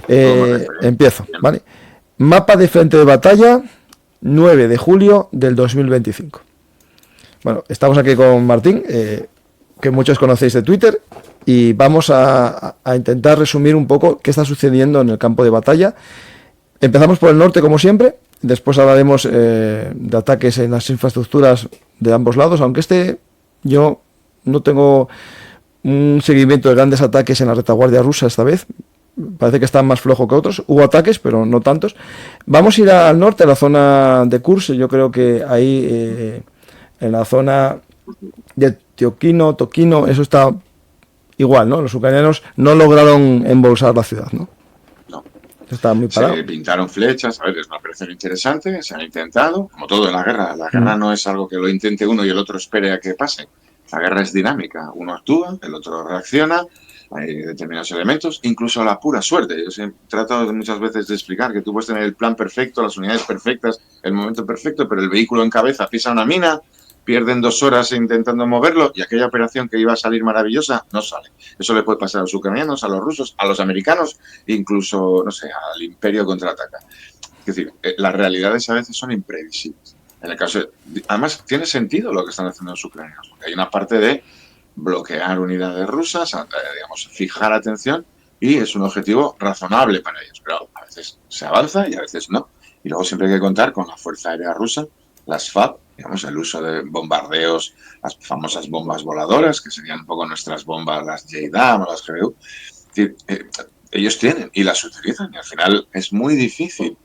Como referente. Empiezo, Bien. ¿vale? Mapa de frente de batalla, 9 de julio del 2025. Bueno, estamos aquí con Martín, que muchos conocéis de Twitter, y vamos a intentar resumir un poco qué está sucediendo en el campo de batalla. Empezamos por el norte, como siempre, después hablaremos de ataques en las infraestructuras de ambos lados, aunque yo no tengo un seguimiento de grandes ataques en la retaguardia rusa esta vez. Parece que está más flojo que otros. Hubo ataques, pero no tantos. Vamos a ir al norte, a la zona de Kursk. Yo creo que ahí, en la zona de Toquino, eso está igual, ¿no? Los ucranianos no lograron embolsar la ciudad, ¿no? No. Está muy parado. Se pintaron flechas, a ver, es una operación interesante, se han intentado, como todo en la guerra. La guerra no es algo que lo intente uno y el otro espere a que pase. La guerra es dinámica. Uno actúa, el otro reacciona, hay determinados elementos, incluso la pura suerte. Yo trato muchas veces de explicar que tú puedes tener el plan perfecto, las unidades perfectas, el momento perfecto, pero el vehículo en cabeza pisa una mina, pierden 2 horas intentando moverlo y aquella operación que iba a salir maravillosa no sale. Eso le puede pasar a los ucranianos, a los rusos, a los americanos, incluso, no sé, al imperio contraataca. Es decir, las realidades a veces son imprevisibles. En el caso además, tiene sentido lo que están haciendo los ucranianos, porque hay una parte de bloquear unidades rusas, digamos, fijar atención, y es un objetivo razonable para ellos, pero a veces se avanza y a veces no. Y luego siempre hay que contar con la Fuerza Aérea Rusa, las FAB, digamos, el uso de bombardeos, las famosas bombas voladoras, que serían un poco nuestras bombas, las JDAM o las GBU. Es decir, ellos tienen y las utilizan, y al final es muy difícil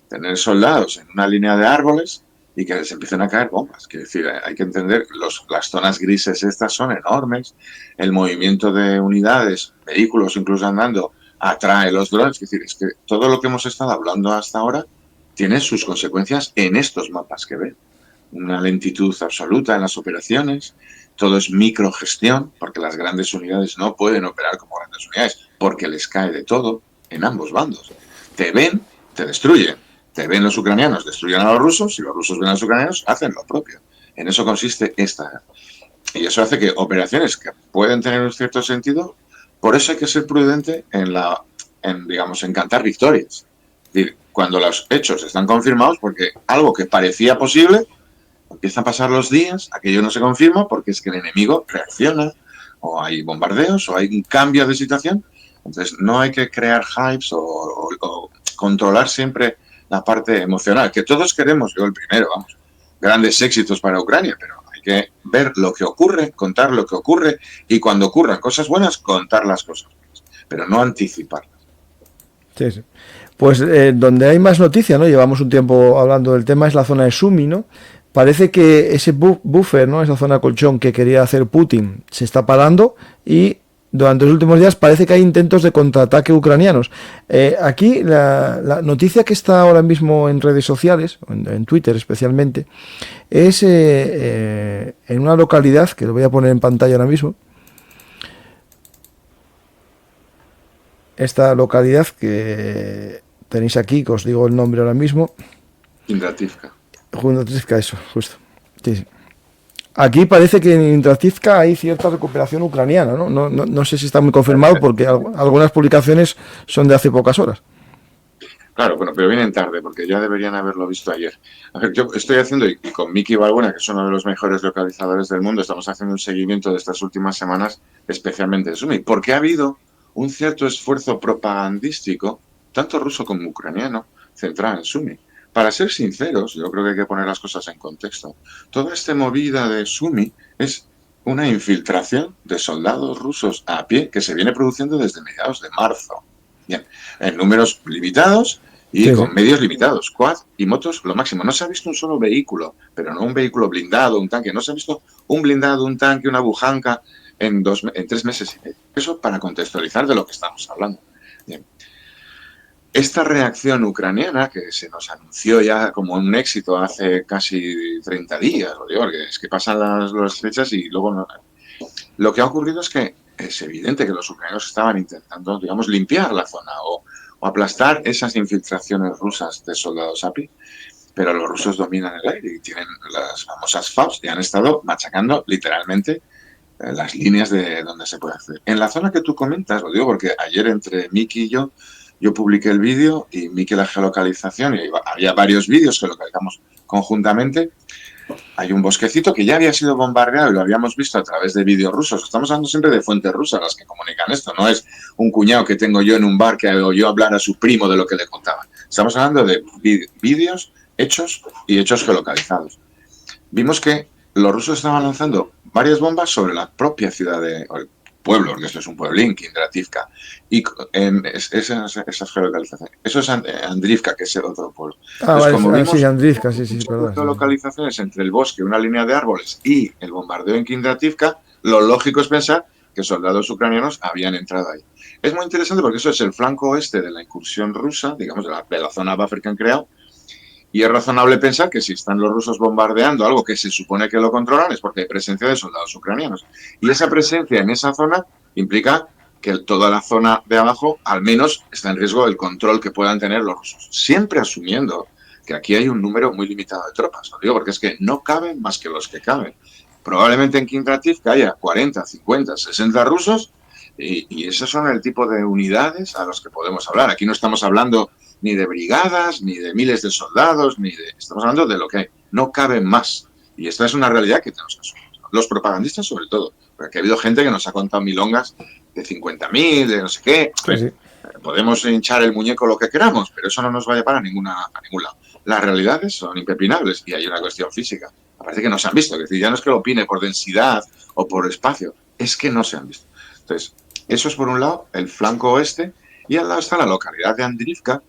tener soldados en una línea de árboles y que se empiecen a caer bombas. Quiero decir, hay que entender, las zonas grises estas son enormes, el movimiento de unidades, vehículos incluso andando, atrae los drones. Es decir, es que todo lo que hemos estado hablando hasta ahora tiene sus consecuencias en estos mapas que ven. Una lentitud absoluta en las operaciones, todo es microgestión, porque las grandes unidades no pueden operar como grandes unidades, porque les cae de todo en ambos bandos. Te ven, te destruyen. Te ven los ucranianos, destruyen a los rusos, y los rusos ven a los ucranianos, hacen lo propio. En eso consiste esta. Y eso hace que operaciones que pueden tener un cierto sentido, por eso hay que ser prudente digamos, en cantar victorias. Es decir, cuando los hechos están confirmados, porque algo que parecía posible, empiezan a pasar los días, aquello no se confirma porque es que el enemigo reacciona, o hay bombardeos, o hay un cambio de situación. Entonces no hay que crear hypes o controlar siempre la parte emocional, que todos queremos, yo el primero, vamos, grandes éxitos para Ucrania, pero hay que ver lo que ocurre, contar lo que ocurre, y cuando ocurran cosas buenas, contar las cosas buenas, pero no anticiparlas. Sí, sí. Pues donde hay más noticias, ¿no? Llevamos un tiempo hablando del tema, es la zona de Sumy, ¿no? Parece que ese buffer, ¿no? Esa zona colchón que quería hacer Putin se está parando, y durante los últimos días parece que hay intentos de contraataque ucranianos. Aquí la noticia que está ahora mismo en redes sociales, en Twitter especialmente, es en una localidad, que lo voy a poner en pantalla ahora mismo. Esta localidad que tenéis aquí, que os digo el nombre ahora mismo. Indrativka, eso, justo. Sí, sí. Aquí parece que en Indrativka hay cierta recuperación ucraniana, ¿no? No sé si está muy confirmado, porque algunas publicaciones son de hace pocas horas. Claro, bueno, pero vienen tarde, porque ya deberían haberlo visto ayer. A ver, yo estoy haciendo, y con Miki Balbuena, que es uno de los mejores localizadores del mundo, estamos haciendo un seguimiento de estas últimas semanas, especialmente de Sumy, porque ha habido un cierto esfuerzo propagandístico, tanto ruso como ucraniano, centrado en Sumy. Para ser sinceros, yo creo que hay que poner las cosas en contexto. Toda esta movida de Sumy es una infiltración de soldados rusos a pie que se viene produciendo desde mediados de marzo. Bien, en números limitados y Sí, sí. con medios limitados, quad y motos lo máximo. No se ha visto un solo vehículo, pero no un vehículo blindado, un tanque. No se ha visto un blindado, un tanque, una bujanca en 3 meses y medio. Eso para contextualizar de lo que estamos hablando. Bien. Esta reacción ucraniana, que se nos anunció ya como un éxito hace casi 30 días, porque es que pasan las fechas y luego no. Lo que ha ocurrido es que es evidente que los ucranianos estaban intentando, digamos, limpiar la zona o aplastar esas infiltraciones rusas de soldados API, pero los rusos dominan el aire y tienen las famosas FABs y han estado machacando literalmente las líneas de donde se puede hacer. En la zona que tú comentas, lo digo porque ayer entre Miki y yo yo publiqué el vídeo y vi que la geolocalización, y había varios vídeos que localizamos conjuntamente. Hay un bosquecito que ya había sido bombardeado y lo habíamos visto a través de vídeos rusos. Estamos hablando siempre de fuentes rusas las que comunican esto. No es un cuñado que tengo yo en un bar que oyó hablar a su primo de lo que le contaban. Estamos hablando de vídeos, hechos y hechos geolocalizados. Vimos que los rusos estaban lanzando varias bombas sobre la propia ciudad de pueblo, porque esto es un pueblín, Kindrativka, y esas geolocalizaciones. Eso es Andrivka, que es el otro pueblo. Entonces, como vimos, sí, Andrivka, sí, perdón. Geolocalizaciones entre el bosque, una línea de árboles y el bombardeo en Kindrativka, lo lógico es pensar que soldados ucranianos habían entrado ahí. Es muy interesante porque eso es el flanco oeste de la incursión rusa, digamos, de la zona buffer que han creado. Y es razonable pensar que si están los rusos bombardeando algo que se supone que lo controlan es porque hay presencia de soldados ucranianos. Y esa presencia en esa zona implica que toda la zona de abajo al menos está en riesgo del control que puedan tener los rusos. Siempre asumiendo que aquí hay un número muy limitado de tropas. Lo digo porque es que no caben más que los que caben. Probablemente en Kindrativka haya 40, 50, 60 rusos y esos son el tipo de unidades a los que podemos hablar. Aquí no estamos hablando ni de brigadas, ni de miles de soldados, estamos hablando de lo que hay. No caben más. Y esta es una realidad que tenemos que asumir. Los propagandistas sobre todo, porque ha habido gente que nos ha contado milongas de 50.000, de no sé qué. Sí. Podemos hinchar el muñeco lo que queramos, pero eso no nos va a llevar a ningún lado. Las realidades son impepinables y hay una cuestión física. Parece que no se han visto. Es decir, ya no es que lo opine por densidad o por espacio, es que no se han visto. Entonces, eso es por un lado el flanco oeste y al lado está la localidad de Andrivka,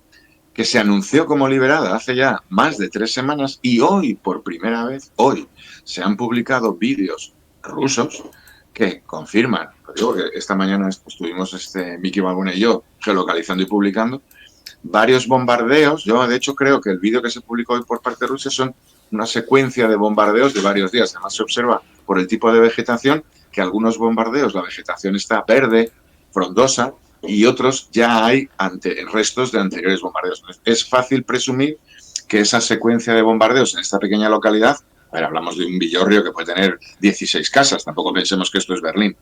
que se anunció como liberada hace ya más de 3 semanas y hoy, por primera vez, hoy, se han publicado vídeos rusos que confirman, lo digo que esta mañana estuvimos Miki Balbuena y yo geolocalizando y publicando varios bombardeos. Yo, de hecho, creo que el vídeo que se publicó hoy por parte de Rusia son una secuencia de bombardeos de varios días. Además, se observa por el tipo de vegetación que algunos bombardeos, la vegetación está verde, frondosa, y otros ya hay restos de anteriores bombardeos. Es fácil presumir que esa secuencia de bombardeos en esta pequeña localidad, a ver, hablamos de un villorrio que puede tener 16 casas, tampoco pensemos que esto es Berlín,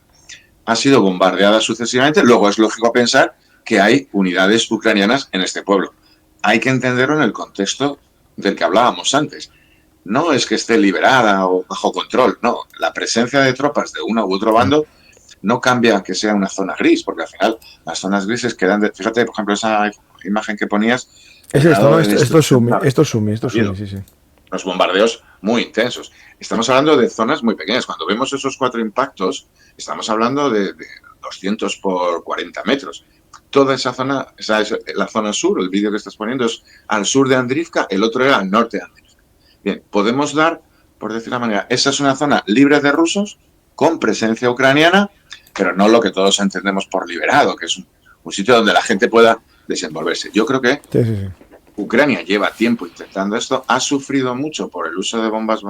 ha sido bombardeada sucesivamente. Luego es lógico pensar que hay unidades ucranianas en este pueblo. Hay que entenderlo en el contexto del que hablábamos antes. No es que esté liberada o bajo control, no. La presencia de tropas de uno u otro bando no cambia que sea una zona gris, porque al final las zonas grises quedan... Fíjate, por ejemplo, esa imagen que ponías... Es esto, ¿no? Esto es Sumi, sí. Los bombardeos muy intensos. Estamos hablando de zonas muy pequeñas. Cuando vemos esos 4 impactos, estamos hablando de 200 por 40 metros. Toda esa zona, esa es la zona sur, el vídeo que estás poniendo es al sur de Andrivka, el otro era al norte de Andrivka. Bien, podemos dar, por decir una manera, esa es una zona libre de rusos, con presencia ucraniana, pero no lo que todos entendemos por liberado, que es un sitio donde la gente pueda desenvolverse. Yo creo que Ucrania lleva tiempo intentando esto, ha sufrido mucho por el uso de bombas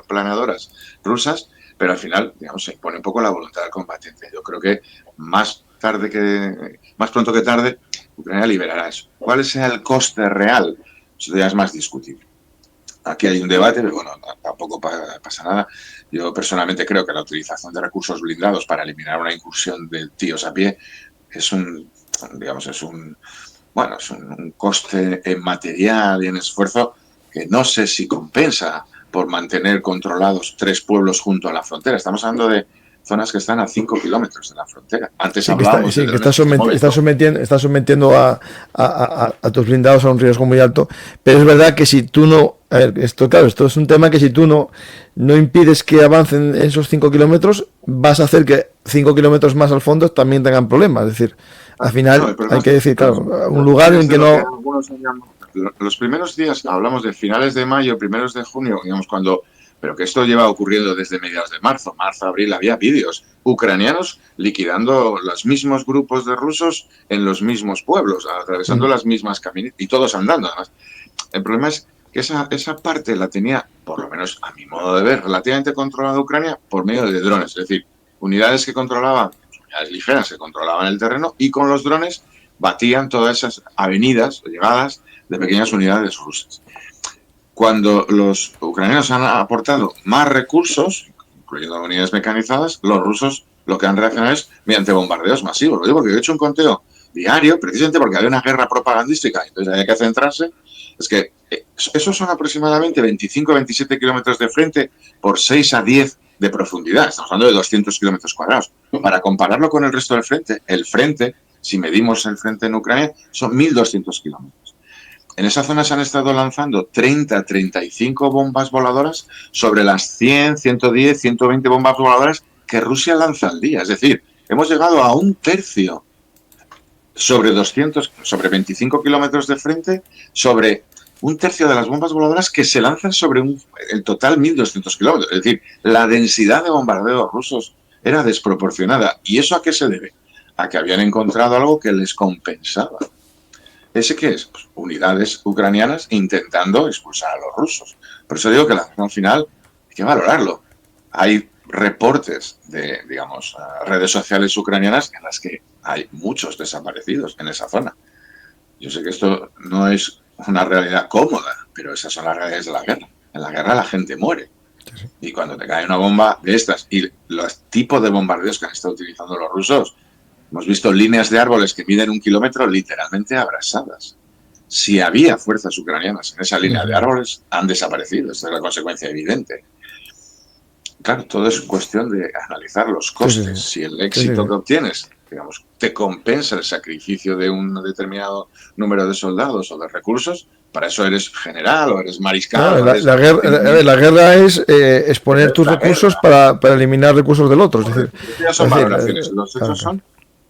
planeadoras rusas, pero al final, digamos, se impone un poco la voluntad del combatiente. Yo creo que más pronto que tarde, Ucrania liberará eso. ¿Cuál es el coste real? Eso ya es más discutible. Aquí hay un debate, pero bueno, tampoco pasa nada. Yo personalmente creo que la utilización de recursos blindados para eliminar una incursión de tíos a pie es un coste en material y en esfuerzo que no sé si compensa por mantener controlados 3 pueblos junto a la frontera. Estamos hablando de zonas que están a 5 kilómetros de la frontera. Antes hablábamos que estás sometiendo a tus blindados a un riesgo muy alto, pero es verdad que si tú no... A ver, esto es un tema que si tú no impides que avancen esos 5 kilómetros, vas a hacer que 5 kilómetros más al fondo también tengan problemas. Es decir, al final hay que decir, un lugar en que no... Los primeros días, hablamos de finales de mayo, primeros de junio, digamos, pero que esto lleva ocurriendo desde mediados de marzo, abril, había vídeos ucranianos liquidando los mismos grupos de rusos en los mismos pueblos, atravesando las mismas caminatas y todos andando, además. El problema es que esa parte la tenía, por lo menos a mi modo de ver, relativamente controlada Ucrania por medio de drones, es decir, unidades ligeras que controlaban el terreno y con los drones batían todas esas avenidas o llegadas de pequeñas unidades rusas. Cuando los ucranianos han aportado más recursos, incluyendo unidades mecanizadas, los rusos lo que han reaccionado es mediante bombardeos masivos. Lo digo porque he hecho un conteo diario, precisamente porque había una guerra propagandística, entonces había que centrarse. Es que esos son aproximadamente 25-27 kilómetros de frente por 6 a 10 de profundidad. Estamos hablando de 200 kilómetros cuadrados. Para compararlo con el resto del frente, el frente, si medimos el frente en Ucrania, son 1.200 kilómetros. En esa zona se han estado lanzando 30-35 bombas voladoras sobre las 100, 110, 120 bombas voladoras que Rusia lanza al día. Es decir, hemos llegado a un tercio sobre 25 kilómetros de frente, sobre un tercio de las bombas voladoras que se lanzan sobre el total 1.200 kilómetros. Es decir, la densidad de bombardeos rusos era desproporcionada. ¿Y eso a qué se debe? A que habían encontrado algo que les compensaba. ¿Ese qué es? Pues unidades ucranianas intentando expulsar a los rusos. Por eso digo que al final hay que valorarlo. Hay reportes de, digamos, redes sociales ucranianas en las que hay muchos desaparecidos en esa zona. Yo sé que esto no es una realidad cómoda, pero esas son las realidades de la guerra. En la guerra la gente muere. Y cuando te cae una bomba de estas y los tipos de bombardeos que han estado utilizando los rusos, hemos visto líneas de árboles que miden 1 kilómetro literalmente abrasadas. Si había fuerzas ucranianas en esa línea de árboles, han desaparecido. Esta es la consecuencia evidente. Claro, todo es cuestión de analizar los costes. Si el éxito que obtienes, digamos, te compensa el sacrificio de un determinado número de soldados o de recursos, para eso eres general o eres mariscal. No, la guerra es exponer tus recursos para eliminar recursos del otro. Es decir, ya son valoraciones. Los hechos son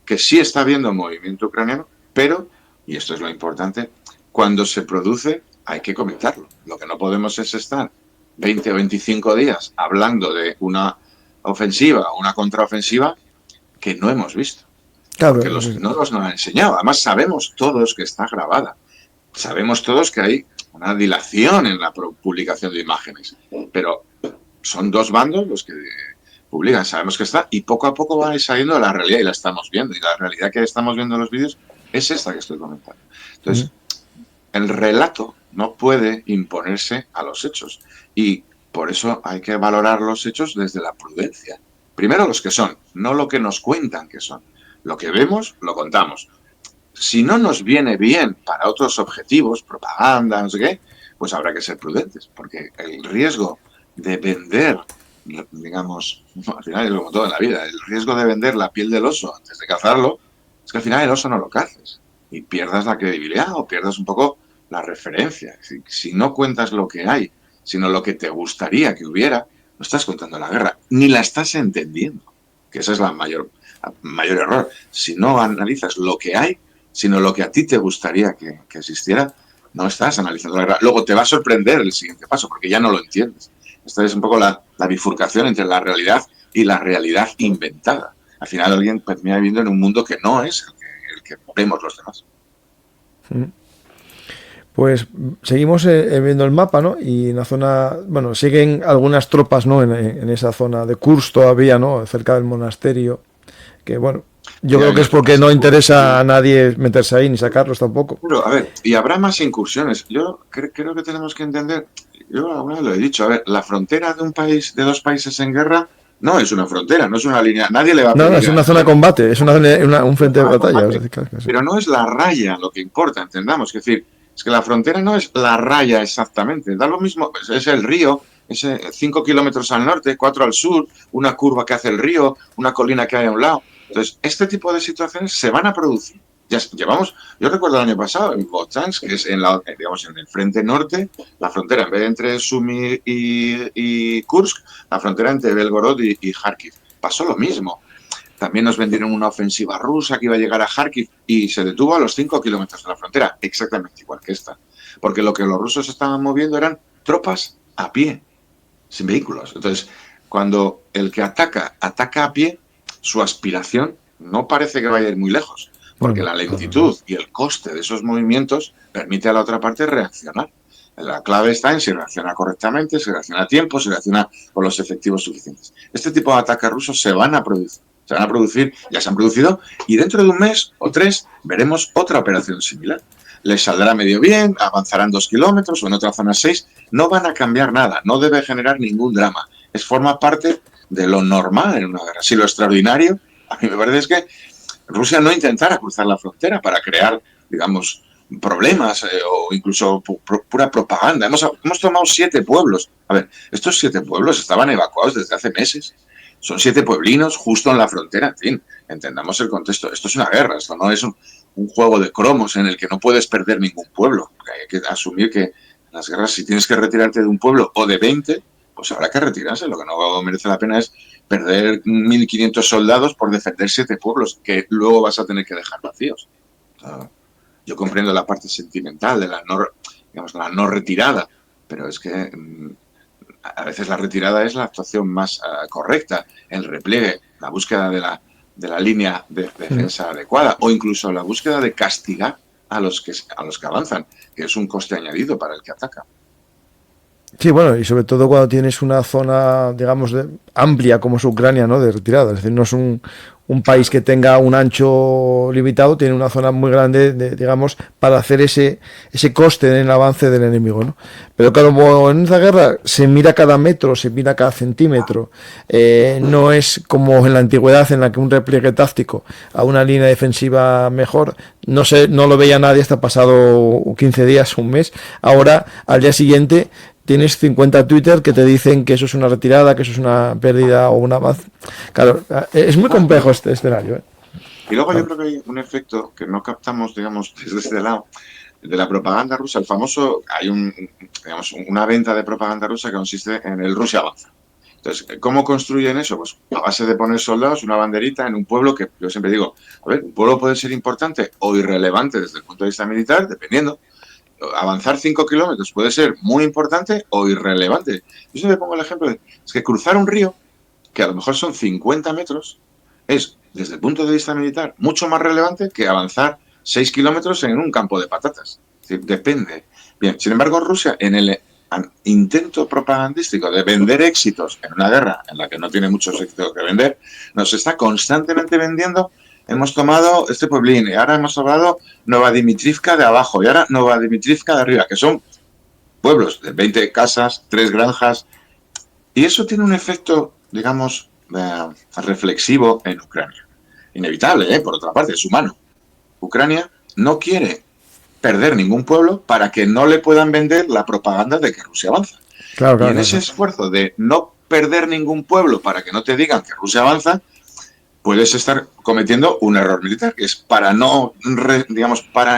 que sí está habiendo movimiento ucraniano, pero, y esto es lo importante, cuando se produce hay que comentarlo. Lo que no podemos es estar 20 o 25 días hablando de una ofensiva o una contraofensiva que no hemos visto. Claro, porque no nos han enseñado. Además, sabemos todos que está grabada. Sabemos todos que hay una dilación en la publicación de imágenes. Pero son dos bandos los que publican. Sabemos que está y poco a poco va saliendo la realidad y la estamos viendo. Y la realidad que estamos viendo en los vídeos es esta que estoy comentando. Entonces, el relato no puede imponerse a los hechos. Y por eso hay que valorar los hechos desde la prudencia. Primero los que son, no lo que nos cuentan que son. Lo que vemos, lo contamos. Si no nos viene bien para otros objetivos, propaganda, no sé qué, pues habrá que ser prudentes. Porque el riesgo de vender, digamos, al final es como todo en la vida, el riesgo de vender la piel del oso antes de cazarlo, es que al final el oso no lo caces. Y pierdas la credibilidad o pierdas un poco la referencia. Si no cuentas lo que hay, sino lo que te gustaría que hubiera, no estás contando la guerra, ni la estás entendiendo, que ese es el mayor error. Si no analizas lo que hay, sino lo que a ti te gustaría que existiera, no estás analizando la guerra. Luego te va a sorprender el siguiente paso, porque ya no lo entiendes. Esta es un poco la bifurcación entre la realidad y la realidad inventada. Al final alguien termina viviendo en un mundo que no es el que vemos los demás. Pues seguimos viendo el mapa, ¿no? Y en la zona, bueno, siguen algunas tropas, ¿no? En esa zona de Kursk todavía, ¿no? Cerca del monasterio, que bueno, yo creo que es porque no interesa a nadie meterse ahí ni sacarlos tampoco. Pero, a ver, y habrá más incursiones. Yo creo que tenemos que entender, yo alguna vez lo he dicho, a ver, la frontera de un país, de dos países en guerra, no es una frontera, no es una línea, nadie le va a pedir. No, es una zona de combate, es un frente de batalla. Pero no es la raya lo que importa, entendamos, es decir, es que la frontera no es la raya exactamente, da lo mismo, es el río, es 5 kilómetros al norte, 4 al sur, una curva que hace el río, una colina que hay a un lado. Entonces, este tipo de situaciones se van a producir. Ya llevamos, yo recuerdo el año pasado en Botchansk, que es en el frente norte, la frontera en vez de entre Sumy y Kursk, la frontera entre Belgorod y Kharkiv. Pasó lo mismo. También nos vendieron una ofensiva rusa que iba a llegar a Kharkiv y se detuvo a los 5 kilómetros de la frontera, exactamente igual que esta. Porque lo que los rusos estaban moviendo eran tropas a pie, sin vehículos. Entonces, cuando el que ataca a pie, su aspiración no parece que vaya a ir muy lejos, porque la lentitud y el coste de esos movimientos permite a la otra parte reaccionar. La clave está en si reacciona correctamente, si reacciona a tiempo, si reacciona con los efectivos suficientes. Este tipo de ataques rusos se van a producir, ya se han producido, y dentro de un mes o 3 veremos otra operación similar. Les saldrá medio bien, avanzarán 2 kilómetros o en otra zona 6, no van a cambiar nada, no debe generar ningún drama. Forma parte de lo normal en una guerra. Si lo extraordinario, a mí me parece es que Rusia no intentara cruzar la frontera para crear, digamos, problemas o incluso pura propaganda. Hemos tomado 7 pueblos. A ver, estos 7 pueblos estaban evacuados desde hace meses. Son 7 pueblinos justo en la frontera. En fin, entendamos el contexto. Esto es una guerra, esto no es un juego de cromos en el que no puedes perder ningún pueblo. Hay que asumir que en las guerras, si tienes que retirarte de un pueblo o de 20, pues habrá que retirarse. Lo que no merece la pena es perder 1.500 soldados por defender 7 pueblos que luego vas a tener que dejar vacíos. Yo comprendo la parte sentimental de la no retirada, pero es que a veces la retirada es la actuación más correcta, el repliegue, la búsqueda de la línea de defensa adecuada o incluso la búsqueda de castigar a los que avanzan, que es un coste añadido para el que ataca. Sí, bueno, y sobre todo cuando tienes una zona, digamos, amplia como es Ucrania, ¿no? De retirada. Es decir, no es un país que tenga un ancho limitado, tiene una zona muy grande, digamos, para hacer ese coste en el avance del enemigo, ¿no? Pero claro, en esa guerra se mira cada metro, se mira cada centímetro. No es como en la antigüedad en la que un repliegue táctico a una línea defensiva mejor, no lo veía nadie hasta pasado 15 días, un mes. Ahora, al día siguiente, tienes 50 Twitter que te dicen que eso es una retirada, que eso es una pérdida o un avance. Claro, es muy complejo este escenario, ¿eh? Y luego yo creo que hay un efecto que no captamos, digamos, desde este lado, de la propaganda rusa. El famoso, hay una venta de propaganda rusa que consiste en el Rusia avanza. Entonces, ¿cómo construyen eso? Pues a base de poner soldados, una banderita en un pueblo que yo siempre digo, a ver, un pueblo puede ser importante o irrelevante desde el punto de vista militar, dependiendo. Avanzar 5 kilómetros puede ser muy importante o irrelevante. Yo siempre pongo el ejemplo es que cruzar un río, que a lo mejor son 50 metros, es, desde el punto de vista militar, mucho más relevante que avanzar 6 kilómetros en un campo de patatas. Es decir, depende. Bien, sin embargo, Rusia, en el intento propagandístico de vender éxitos en una guerra en la que no tiene muchos éxitos que vender, nos está constantemente vendiendo. Hemos tomado este pueblín y ahora hemos tomado Novadimitrivka de abajo y ahora Novadimitrivka de arriba, que son pueblos de 20 casas, 3 granjas. Y eso tiene un efecto, digamos, reflexivo en Ucrania. Inevitable, por otra parte, es humano. Ucrania no quiere perder ningún pueblo para que no le puedan vender la propaganda de que Rusia avanza. Claro, y en ese esfuerzo de no perder ningún pueblo para que no te digan que Rusia avanza, puedes estar cometiendo un error militar, que es para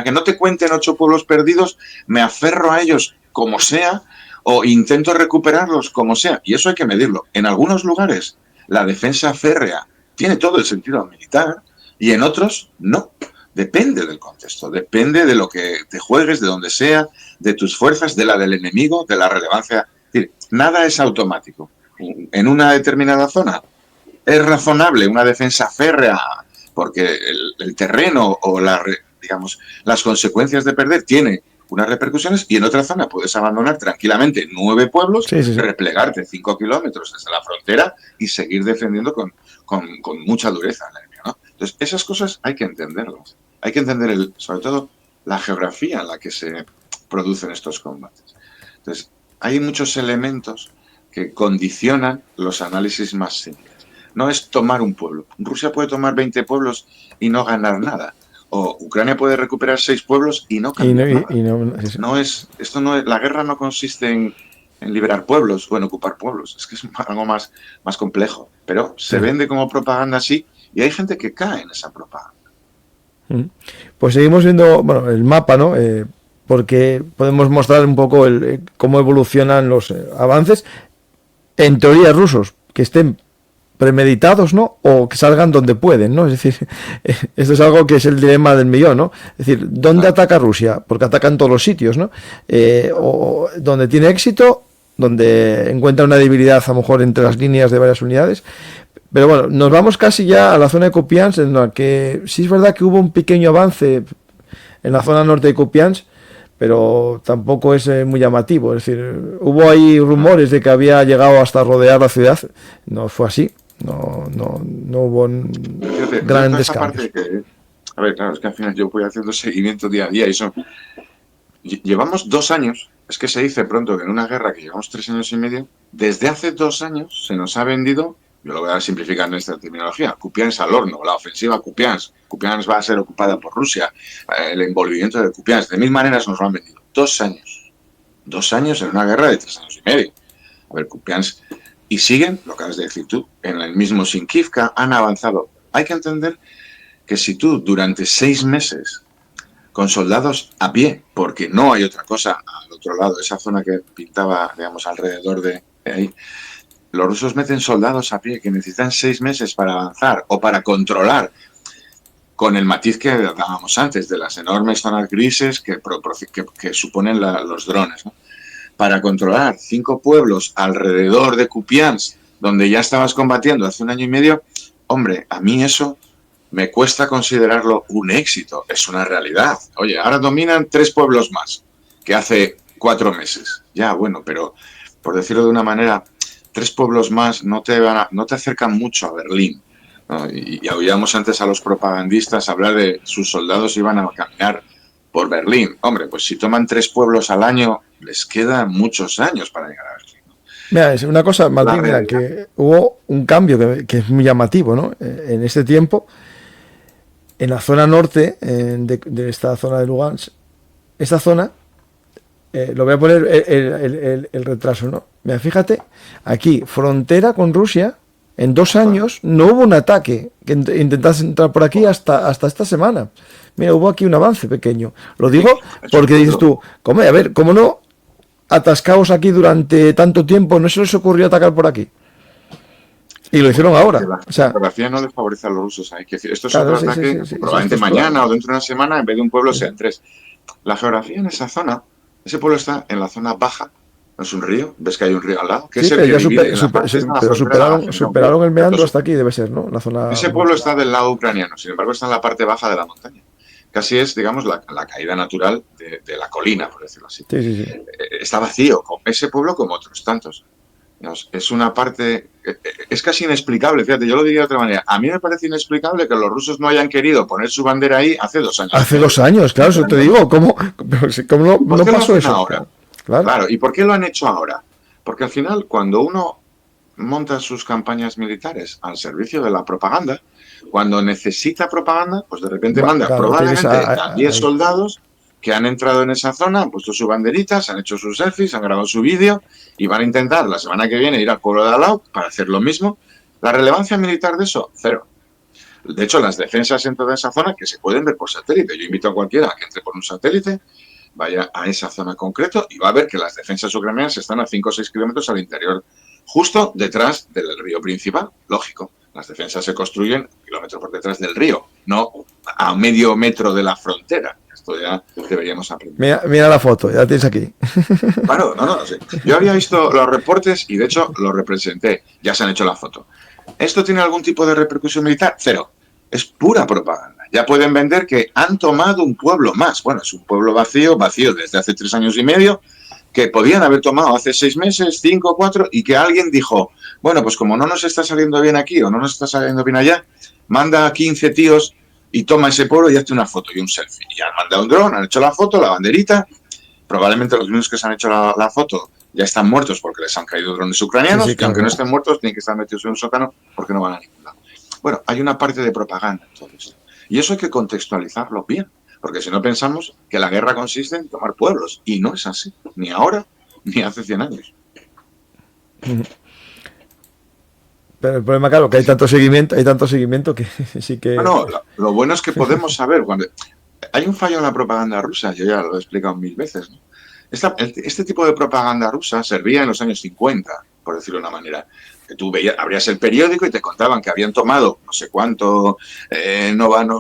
que no te cuenten 8 pueblos perdidos, me aferro a ellos como sea o intento recuperarlos como sea. Y eso hay que medirlo. En algunos lugares la defensa férrea tiene todo el sentido militar y en otros no. Depende del contexto, depende de lo que te juegues, de donde sea, de tus fuerzas, de la del enemigo, de la relevancia. Es decir, nada es automático. En una determinada zona es razonable una defensa férrea porque el terreno o las consecuencias de perder tiene unas repercusiones y en otra zona puedes abandonar tranquilamente 9 pueblos, replegarte 5 kilómetros desde la frontera y seguir defendiendo con mucha dureza al enemigo, ¿no? Entonces, esas cosas hay que entenderlas. Hay que entender, sobre todo, la geografía en la que se producen estos combates. Entonces, hay muchos elementos que condicionan los análisis más simples. No es tomar un pueblo. Rusia puede tomar 20 pueblos y no ganar nada. O Ucrania puede recuperar 6 pueblos y no ganar nada. La guerra no consiste en liberar pueblos o en ocupar pueblos. Es que es algo más complejo. Pero se vende como propaganda así y hay gente que cae en esa propaganda. Pues seguimos viendo el mapa, ¿no? Porque podemos mostrar un poco cómo evolucionan los avances. En teoría rusos, que estén premeditados, ¿no? O que salgan donde pueden, ¿no? Es decir, esto es algo que es el dilema del millón, ¿no? Es decir, ¿dónde ataca Rusia? Porque ataca en todos los sitios, ¿no? O donde tiene éxito, donde encuentra una debilidad a lo mejor entre las líneas de varias unidades. Pero bueno, nos vamos casi ya a la zona de Kupiansk, en la que sí es verdad que hubo un pequeño avance en la zona norte de Kupiansk, pero tampoco es muy llamativo. Es decir, hubo ahí rumores de que había llegado hasta rodear la ciudad. No fue así. No hubo grandes cambios. A ver, claro, es que al final yo voy haciendo seguimiento día a día y eso. Llevamos 2 años, es que se dice pronto que en una guerra que llevamos 3 años y medio, desde hace 2 años se nos ha vendido yo lo voy a simplificar en esta terminología, Kupiansk al horno, la ofensiva a Kupiansk. Kupiansk va a ser ocupada por Rusia, el envolvimiento de Kupiansk. De mil maneras nos lo han vendido. 2 años. 2 años en una guerra de 3 años y medio. A ver, Kupiansk. Y siguen, lo acabas de decir tú, en el mismo Sinkivka han avanzado. Hay que entender que si tú durante 6 meses con soldados a pie, porque no hay otra cosa al otro lado, esa zona que pintaba, digamos, alrededor de ahí, los rusos meten soldados a pie que necesitan 6 meses para avanzar o para controlar, con el matiz que hablábamos antes, de las enormes zonas grises que suponen los drones, ¿no? Para controlar 5 pueblos alrededor de Kupiansk, donde ya estabas combatiendo hace 1 año y medio, hombre, a mí eso me cuesta considerarlo un éxito, es una realidad. Oye, ahora dominan 3 pueblos más que hace 4 meses. Ya, bueno, pero por decirlo de una manera, 3 pueblos más no te acercan mucho a Berlín, ¿no? Y oíamos antes a los propagandistas hablar de sus soldados iban a caminar por Berlín. Hombre, pues si toman 3 pueblos al año, les quedan muchos años para llegar a Berlín. Mira, es una cosa, Martín, mira, que hubo un cambio que es muy llamativo, ¿no? En este tiempo, en la zona norte de esta zona de Lugansk, esta zona, lo voy a poner el retraso, ¿no? Mira, fíjate, aquí, frontera con Rusia, en 2 años no hubo un ataque que intentase entrar por aquí hasta esta semana. Mira, hubo aquí un avance pequeño. Lo digo porque dices tú, a ver, ¿cómo no atascados aquí durante tanto tiempo? ¿No se les ocurrió atacar por aquí? Y lo hicieron ahora. La geografía no les favorece a los rusos. Hay que decir, esto es otro ataque, probablemente mañana o dentro de una semana, en vez de un pueblo, sean 3. La geografía en esa zona, ese pueblo está en la zona baja. No es un río, ves que hay un río al lado. Que es el pero superaron el meandro hasta aquí, debe ser, ¿no? La zona. Ese pueblo está del lado ucraniano, sin embargo está en la parte baja de la montaña. Casi es, digamos, la caída natural de la colina, por decirlo así. Sí. Está vacío, ese pueblo como otros tantos. Es una parte, es casi inexplicable, fíjate, yo lo diría de otra manera. A mí me parece inexplicable que los rusos no hayan querido poner su bandera ahí hace 2 años. Hace 2 años, claro, eso te digo. ¿Cómo no pasó eso? Ahora? Claro, ¿y por qué lo han hecho ahora? Porque al final, cuando uno monta sus campañas militares al servicio de la propaganda, cuando necesita propaganda, pues de repente manda probablemente a 10 soldados que han entrado en esa zona, han puesto su banderita, se han hecho sus selfies, han grabado su vídeo y van a intentar la semana que viene ir al pueblo de al lado para hacer lo mismo. La relevancia militar de eso, 0. De hecho, las defensas en toda esa zona que se pueden ver por satélite. Yo invito a cualquiera a que entre por un satélite, vaya a esa zona concreto y va a ver que las defensas ucranianas están a 5 o 6 kilómetros al interior, justo detrás del río principal. Lógico, las defensas se construyen kilómetros por detrás del río, no a medio metro de la frontera. Esto ya deberíamos aprender. Mira la foto, ya la tienes aquí. Claro, no sé. Yo había visto los reportes y de hecho los representé. Ya se han hecho la foto. ¿Esto tiene algún tipo de repercusión militar? 0. Es pura propaganda. Ya pueden vender que han tomado un pueblo más. Bueno, es un pueblo vacío desde hace 3 años y medio, que podían haber tomado hace 6 meses, 5 o 4, y que alguien dijo, bueno, pues como no nos está saliendo bien aquí o no nos está saliendo bien allá, manda a 15 tíos y toma ese pueblo y hazte una foto y un selfie. Y han mandado un dron, han hecho la foto, la banderita. Probablemente los mismos que se han hecho la foto ya están muertos porque les han caído drones ucranianos, sí, que aunque no estén muertos tienen que estar metidos en un sótano porque no van a ningún lado. Bueno, hay una parte de propaganda en todo esto. Y eso hay que contextualizarlo bien, porque si no pensamos que la guerra consiste en tomar pueblos. Y no es así, ni ahora, ni hace 100 años. Pero el problema, claro, que hay tanto seguimiento que sí que... Bueno, lo bueno es que podemos saber cuando... Hay un fallo en la propaganda rusa, yo ya lo he explicado 1000 veces, ¿no? Este tipo de propaganda rusa servía en los años 50, por decirlo de una manera. Que tú abrías el periódico y te contaban que habían tomado no sé cuánto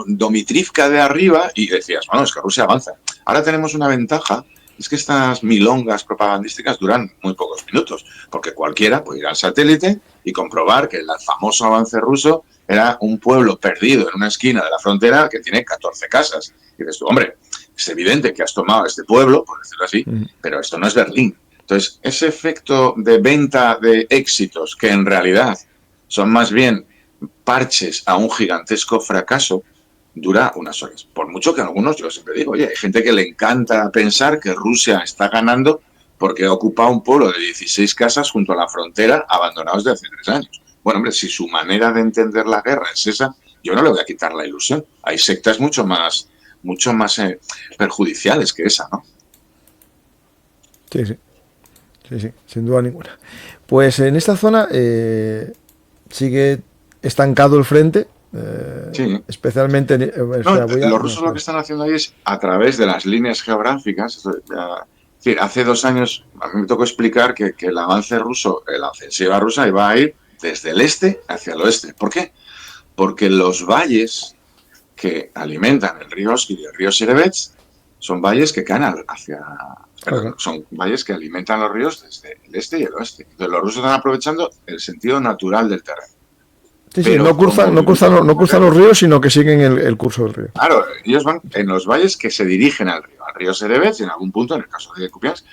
Domitrivka de arriba y decías, bueno, es que Rusia avanza. Ahora tenemos una ventaja, es que estas milongas propagandísticas duran muy pocos minutos, porque cualquiera puede ir al satélite y comprobar que el famoso avance ruso era un pueblo perdido en una esquina de la frontera que tiene 14 casas. Y dices tú, hombre, es evidente que has tomado este pueblo, por decirlo así, pero esto no es Berlín. Entonces, ese efecto de venta de éxitos, que en realidad son más bien parches a un gigantesco fracaso, dura unas horas. Por mucho que algunos, yo siempre digo, oye, hay gente que le encanta pensar que Rusia está ganando porque ocupa un pueblo de 16 casas junto a la frontera abandonados de hace 3 años. Bueno, hombre, si su manera de entender la guerra es esa, yo no le voy a quitar la ilusión. Hay sectas mucho más perjudiciales que esa, ¿no? Sí, sí. Sí, sí, sin duda ninguna. Pues en esta zona sigue estancado el frente, Sí. especialmente... o No, sea, los rusos lo que están haciendo ahí es, a través de las líneas geográficas, es decir, hace 2 años a mí me tocó explicar que el avance ruso, la ofensiva rusa iba a ir desde el este hacia el oeste. ¿Por qué? Porque los valles que alimentan el río Oskil y el río Sirevets son valles que caen Claro. son valles que alimentan los ríos desde el este y el oeste. Entonces los rusos están aprovechando el sentido natural del terreno. Sí, sí, Pero como no cruzan los ríos, sino que siguen el curso del río. claro, ellos van en los valles que se dirigen al río Serevets, y en algún punto, en el caso de Kupiansk.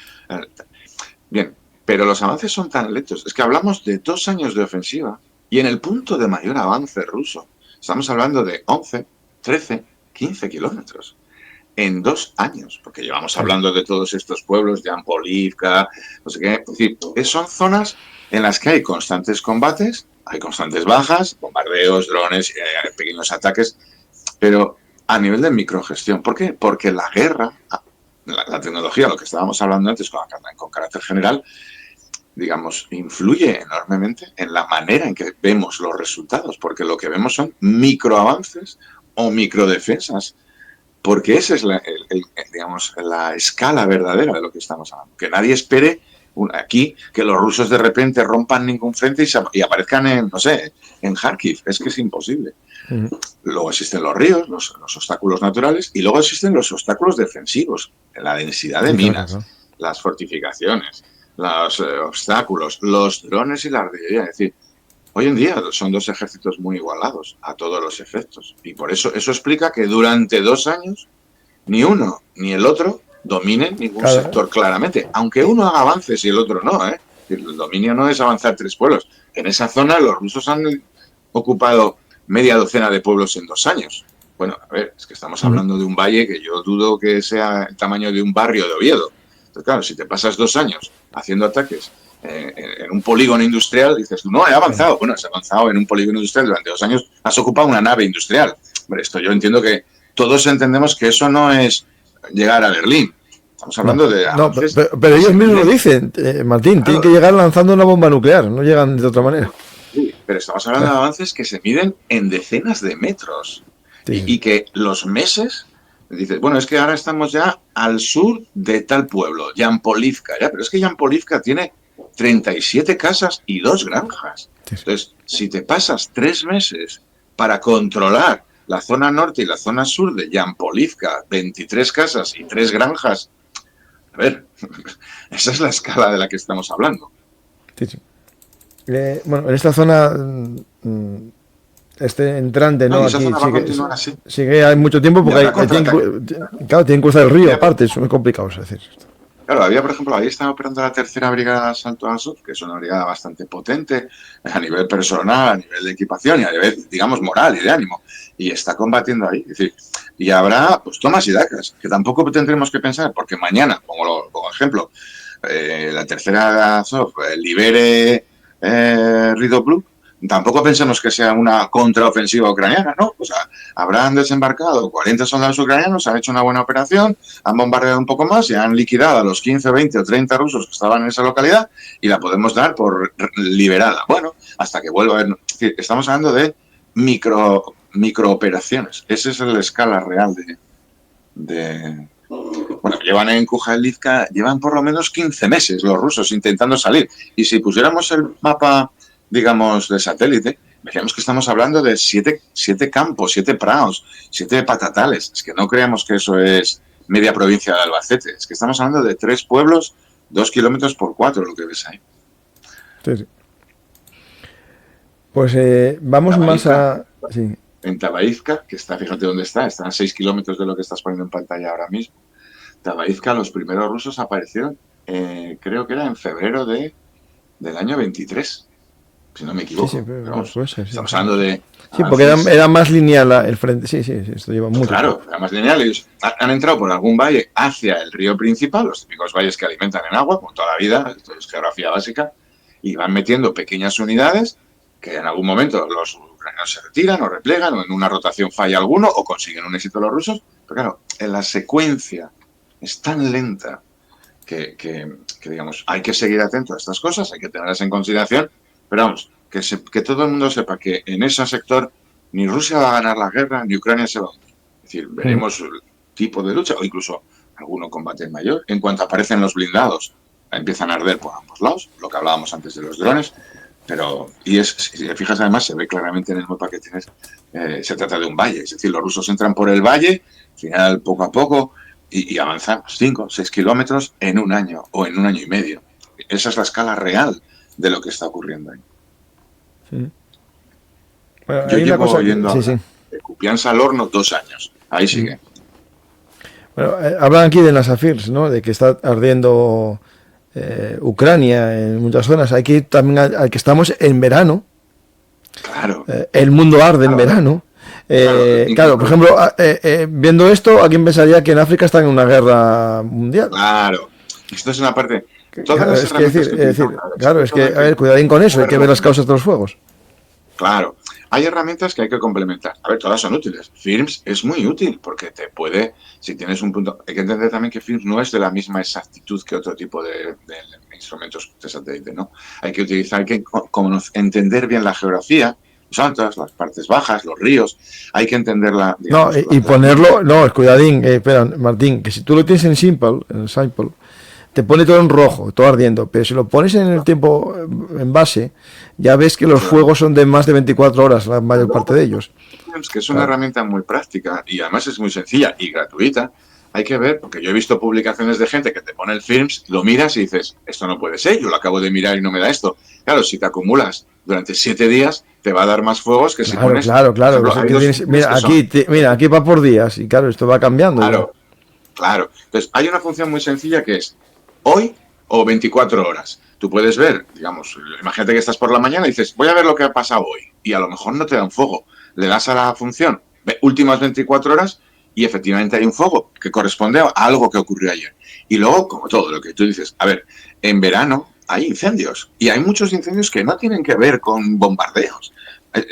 Bien, pero los avances son tan lentos. Es que hablamos de 2 años de ofensiva y en el punto de mayor avance ruso estamos hablando de 11, 13, 15 kilómetros en 2 años, porque llevamos hablando de todos estos pueblos, Yampolivka, no sé qué. Es decir, son zonas en las que hay constantes combates, hay constantes bajas, bombardeos, drones, pequeños ataques, pero a nivel de microgestión. ¿Por qué? Porque la guerra, la tecnología, lo que estábamos hablando antes con carácter general, digamos, influye enormemente en la manera en que vemos los resultados, porque lo que vemos son microavances o microdefensas, porque esa es digamos, la escala verdadera de lo que estamos hablando. Que nadie espere aquí que los rusos de repente rompan ningún frente y aparezcan no sé, en Kharkiv. Es que es imposible. Luego existen los ríos, los obstáculos naturales, y luego existen los obstáculos defensivos, la densidad de minas, las fortificaciones, los obstáculos, los drones y la artillería. Es decir, hoy en día son dos ejércitos muy igualados a todos los efectos. Y por eso explica que durante 2 años ni uno ni el otro dominen ningún sector claramente. Aunque uno haga avances y el otro no. El dominio no es avanzar 3 pueblos. En esa zona los rusos han ocupado media docena de pueblos en 2 años. Bueno, a ver, es que estamos hablando de un valle que yo dudo que sea el tamaño de un barrio de Oviedo. Entonces, claro, si te pasas 2 años haciendo ataques en un polígono industrial, dices tú, no, he avanzado. Bueno, has avanzado en un polígono industrial durante 2 años, has ocupado una nave industrial. Hombre, esto yo entiendo que todos entendemos que eso no es llegar a Berlín. Estamos hablando de avances. Pero ellos mismos lo dicen, Martín, tienen que llegar lanzando una bomba nuclear, no llegan de otra manera. Sí, pero estamos hablando de avances que se miden en decenas de metros. Sí. Y que los meses, dices, bueno, es que ahora estamos ya al sur de tal pueblo, Yampolivka, ya, pero es que Yampolivka tiene 37 casas y 2 granjas. Entonces, si te pasas 3 meses para controlar la zona norte y la zona sur de Yampolivka, 23 casas y 3 granjas, a ver, esa es la escala de la que estamos hablando. Sí, sí. Bueno, en esta zona este entrante, ¿no? Esa aquí zona va a continuar así. Sigue hay mucho tiempo porque tienen que cruzar el río aparte, es muy complicado, es decir. Claro, por ejemplo, ahí está operando la tercera brigada de asalto al sur, que es una brigada bastante potente a nivel personal, a nivel de equipación y a nivel, digamos, moral y de ánimo. Y está combatiendo ahí. Es decir, y habrá, pues, tomas y dacas, que tampoco tendremos que pensar, porque mañana, como ejemplo, la tercera de Azov libere Ridoplu, tampoco pensemos que sea una contraofensiva ucraniana, ¿no? O sea, habrán desembarcado 40 soldados ucranianos, han hecho una buena operación, han bombardeado un poco más y han liquidado a los 15, 20 o 30 rusos que estaban en esa localidad y la podemos dar por liberada. Bueno, hasta que vuelva a ver. Es decir, estamos hablando de microoperaciones. Esa es la escala real Bueno, llevan en Kujalivka, llevan por lo menos 15 meses los rusos intentando salir. Y si pusiéramos el mapa, digamos, de satélite, veríamos que estamos hablando de 7 campos, 7 prados, 7 patatales. Es que no creamos que eso es media provincia de Albacete. Es que estamos hablando de 3 pueblos, 2 kilómetros por 4, lo que ves ahí. Sí, sí. Pues vamos más a... Sí. En Tabaizka, que está, fíjate dónde está a 6 kilómetros de lo que estás poniendo en pantalla ahora mismo. Tabaizka, los primeros rusos aparecieron, creo que era en febrero del año 23, si no me equivoco. Sí, pero vamos, puede ser, estamos hablando de... Sí, porque era más lineal el frente. Sí, esto lleva mucho. Claro, era más lineal. Ellos han entrado por algún valle hacia el río principal, los típicos valles que alimentan en agua, como toda la vida, esto es geografía básica, y van metiendo pequeñas unidades que en algún momento los ucranianos se retiran o replegan, o en una rotación falla alguno, o consiguen un éxito los rusos. Pero claro, en la secuencia es tan lenta que digamos, hay que seguir atento a estas cosas, hay que tenerlas en consideración, pero vamos, que todo el mundo sepa que en ese sector ni Rusia va a ganar la guerra, ni Ucrania se va a hundir. Es decir, veremos el tipo de lucha, o incluso alguno combate mayor. En cuanto aparecen los blindados, empiezan a arder por ambos lados, lo que hablábamos antes de los drones, si te fijas además, se ve claramente en el mapa que tienes, se trata de un valle, es decir, los rusos entran por el valle, al final poco a poco, y avanzan 5 o 6 kilómetros en un año o en un año y medio. Esa es la escala real de lo que está ocurriendo ahí. Sí. Bueno, yo llevo yendo de Kupiansk al horno 2 años. Ahí sigue. Bueno, hablan aquí de las Safirs, ¿no? De que está ardiendo Ucrania en muchas zonas. Aquí también al que estamos en verano. Claro. El mundo arde en verano. Claro, por ejemplo, viendo esto, ¿a quién pensaría que en África están en una guerra mundial? Claro, esto es una parte. Claro, es que, a ver, cuidadín con eso, hay que ver las causas de los fuegos. Claro, hay herramientas que hay que complementar. A ver, todas son útiles. FIRMS es muy útil porque te puede, si tienes un punto. Hay que entender también que FIRMS no es de la misma exactitud que otro tipo de instrumentos de satélite, ¿no? Hay que utilizar, hay que entender bien la geografía. Los altos, las partes bajas, los ríos, hay que entenderla. Digamos, no, y ponerlo, no, cuidadín, espera, Martín, que si tú lo tienes en Simple, te pone todo en rojo, todo ardiendo, pero si lo pones en el tiempo en base, ya ves que los fuegos son de más de 24 horas, la mayor parte de ellos. Es que es una herramienta muy práctica y además es muy sencilla y gratuita. Hay que ver, porque yo he visto publicaciones de gente que te pone el FIRMS, lo miras y dices, esto no puede ser, yo lo acabo de mirar y no me da esto. Claro, si te acumulas durante 7 días, te va a dar más fuegos que si pones... Claro. Mira, aquí va por días y claro, esto va cambiando. Claro. Entonces, hay una función muy sencilla que es hoy o 24 horas. Tú puedes ver, digamos, imagínate que estás por la mañana y dices, voy a ver lo que ha pasado hoy. Y a lo mejor no te dan fuego. Le das a la función últimas 24 horas y efectivamente hay un fuego que corresponde a algo que ocurrió ayer. Y luego, como todo lo que tú dices, a ver, en verano hay incendios y hay muchos incendios que no tienen que ver con bombardeos.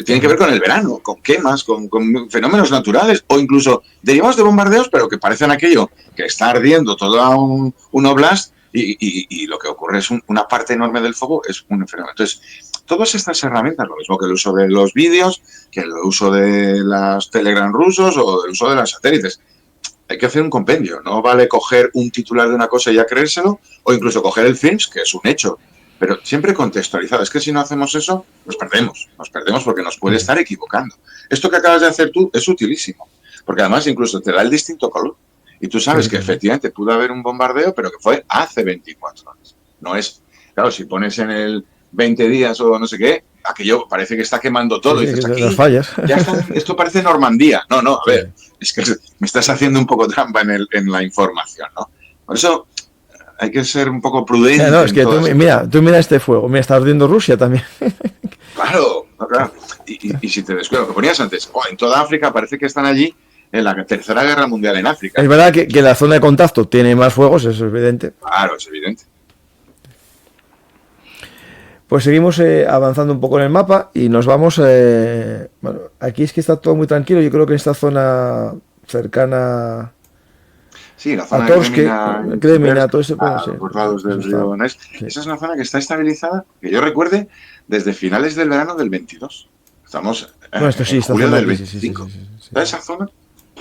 Tienen que ver con el verano, con quemas, con fenómenos naturales o incluso derivados de bombardeos, pero que parecen aquello que está ardiendo todo un oblast y lo que ocurre es una parte enorme del fuego, es un fenómeno. Entonces, todas estas herramientas, lo mismo que el uso de los vídeos, que el uso de las Telegram rusos o el uso de los satélites, hay que hacer un compendio. No vale coger un titular de una cosa y ya creérselo, o incluso coger el FIRMS, que es un hecho, pero siempre contextualizado. Es que si no hacemos eso, nos perdemos porque nos puede estar equivocando. Esto que acabas de hacer tú es utilísimo, porque además incluso te da el distinto color. Y tú sabes que efectivamente pudo haber un bombardeo, pero que fue hace 24 horas. No es, claro, si pones en el 20 días o no sé qué, aquello parece que está quemando todo. Y dices, aquí, fallas. Ya está, esto parece Normandía. No, a ver, es que me estás haciendo un poco trampa en la información, ¿no? Por eso hay que ser un poco prudente. No, es que tú mira este fuego, me está ardiendo Rusia también. Claro. Y si te descuidas, lo que ponías antes, en toda África parece que están allí en la Tercera Guerra Mundial en África. Es verdad que la zona de contacto tiene más fuegos, eso es evidente. Claro, es evidente. Pues seguimos avanzando un poco en el mapa y nos vamos... bueno, aquí es que está todo muy tranquilo, yo creo que en esta zona cercana... Sí, la zona de Kremina, todo eso. A los lados del río Donetsk. Sí. Esa es una zona que está estabilizada, que yo recuerde, desde finales del verano del 22. Estamos bueno, esto sí, en julio del 25. Sí. Toda esa zona,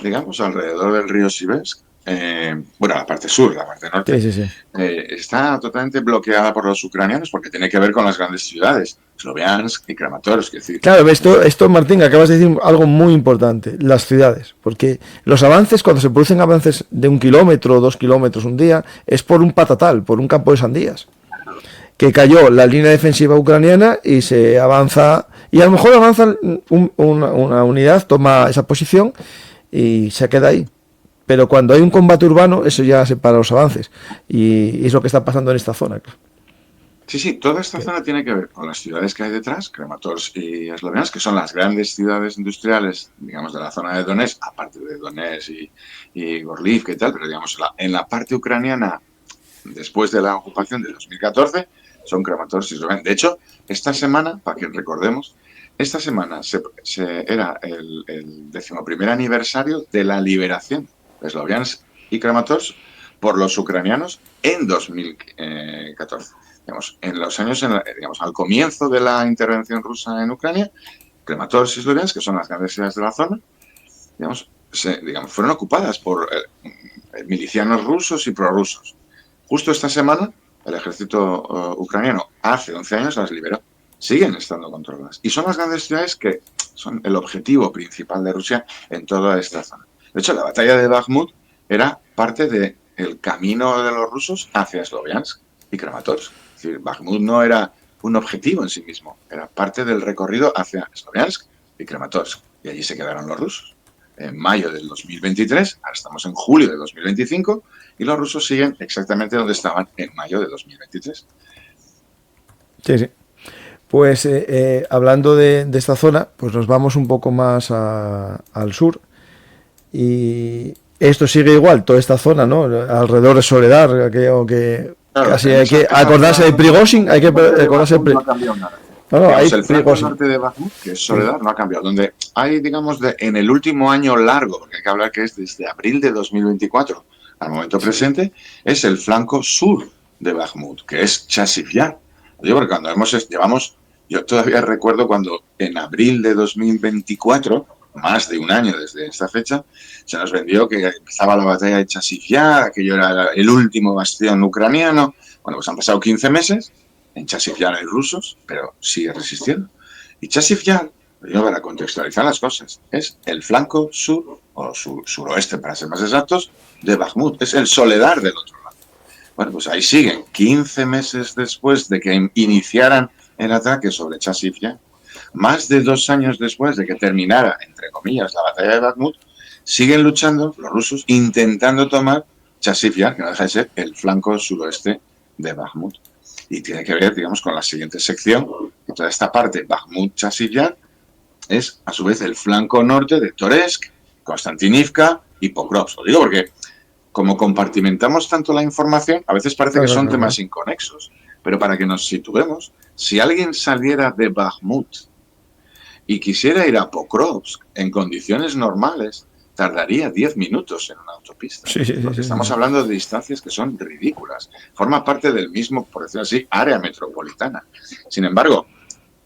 digamos, alrededor del río Siversk, bueno, la parte sur, la parte norte, está totalmente bloqueada por los ucranianos porque tiene que ver con las grandes ciudades, Sloviansk y Kramatorsk. Es decir, claro, esto, Martín, acabas de decir algo muy importante, las ciudades, porque los avances, cuando se producen avances de 1 kilómetro o 2 kilómetros un día, es por un patatal, por un campo de sandías, que cayó la línea defensiva ucraniana y se avanza, y a lo mejor avanza una unidad, toma esa posición y se queda ahí. Pero cuando hay un combate urbano, eso ya separa los avances. Y es lo que está pasando en esta zona. Sí, toda esta zona tiene que ver con las ciudades que hay detrás, Kramatorsk y Sloviansk, que son las grandes ciudades industriales, digamos, de la zona de Donetsk, aparte de Donetsk y Gorlivka y tal, pero digamos, en la parte ucraniana, después de la ocupación de 2014, son Kramatorsk y Sloviansk. De hecho, esta semana, para que recordemos, esta semana era el 11º aniversario de la liberación de Sloviansk y Kramatorsk por los ucranianos en 2014. Digamos, en los años, digamos, al comienzo de la intervención rusa en Ucrania, Kramatorsk y Sloviansk, que son las grandes ciudades de la zona, digamos, fueron ocupadas por milicianos rusos y prorrusos. Justo esta semana, el ejército ucraniano, hace 11 años, las liberó. Siguen estando controladas. Y son las grandes ciudades que son el objetivo principal de Rusia en toda esta zona. De hecho, la batalla de Bakhmut era parte del camino de los rusos hacia Sloviansk y Kramatorsk. Es decir, Bakhmut no era un objetivo en sí mismo, era parte del recorrido hacia Sloviansk y Kramatorsk. Y allí se quedaron los rusos. En mayo del 2023, ahora estamos en julio de 2025, y los rusos siguen exactamente donde estaban en mayo de 2023. Sí, sí. Pues hablando de esta zona, pues nos vamos un poco más al sur. Y esto sigue igual, toda esta zona, ¿no? Alrededor de Soledar, aquello que claro, casi hay que acordarse de Prigozhin, hay que acordarse de Prigozhin. No ha cambiado nada. Digamos, el flanco norte de Bakhmut, que es Soledar, no ha cambiado. Donde hay, digamos, en el último año largo, porque hay que hablar que es desde abril de 2024 al momento presente, es el flanco sur de Bakhmut, que es Chasiv Yar. Digo, porque cuando yo todavía recuerdo cuando en abril de 2024, más de un año desde esta fecha, se nos vendió que empezaba la batalla de Chasiv Yar, aquello era el último bastión ucraniano. Bueno, pues han pasado 15 meses. En Chasiv Yar hay rusos, pero sigue resistiendo. Y Chasiv Yar, para contextualizar las cosas, es el flanco sur, o suroeste para ser más exactos, de Bakhmut. Es el Soledar del otro lado. Bueno, pues ahí siguen, 15 meses después de que iniciaran el ataque sobre Chasiv Yar, más de 2 años después de que terminara, entre comillas, la batalla de Bakhmut, siguen luchando los rusos intentando tomar Chasiv Yar, que no deja de ser el flanco suroeste de Bakhmut. Y tiene que ver, digamos, con la siguiente sección, que toda esta parte, Bakhmut, Chasiv Yar, es a su vez el flanco norte de Toretsk, Konstantinivka y Pokrovsk. Lo digo porque, como compartimentamos tanto la información, a veces parece que son temas inconexos. Pero para que nos situemos, si alguien saliera de Bakhmut y quisiera ir a Pokrovsk en condiciones normales, tardaría 10 minutos en una autopista. Sí. Estamos hablando de distancias que son ridículas. Forma parte del mismo, por decirlo así, área metropolitana. Sin embargo,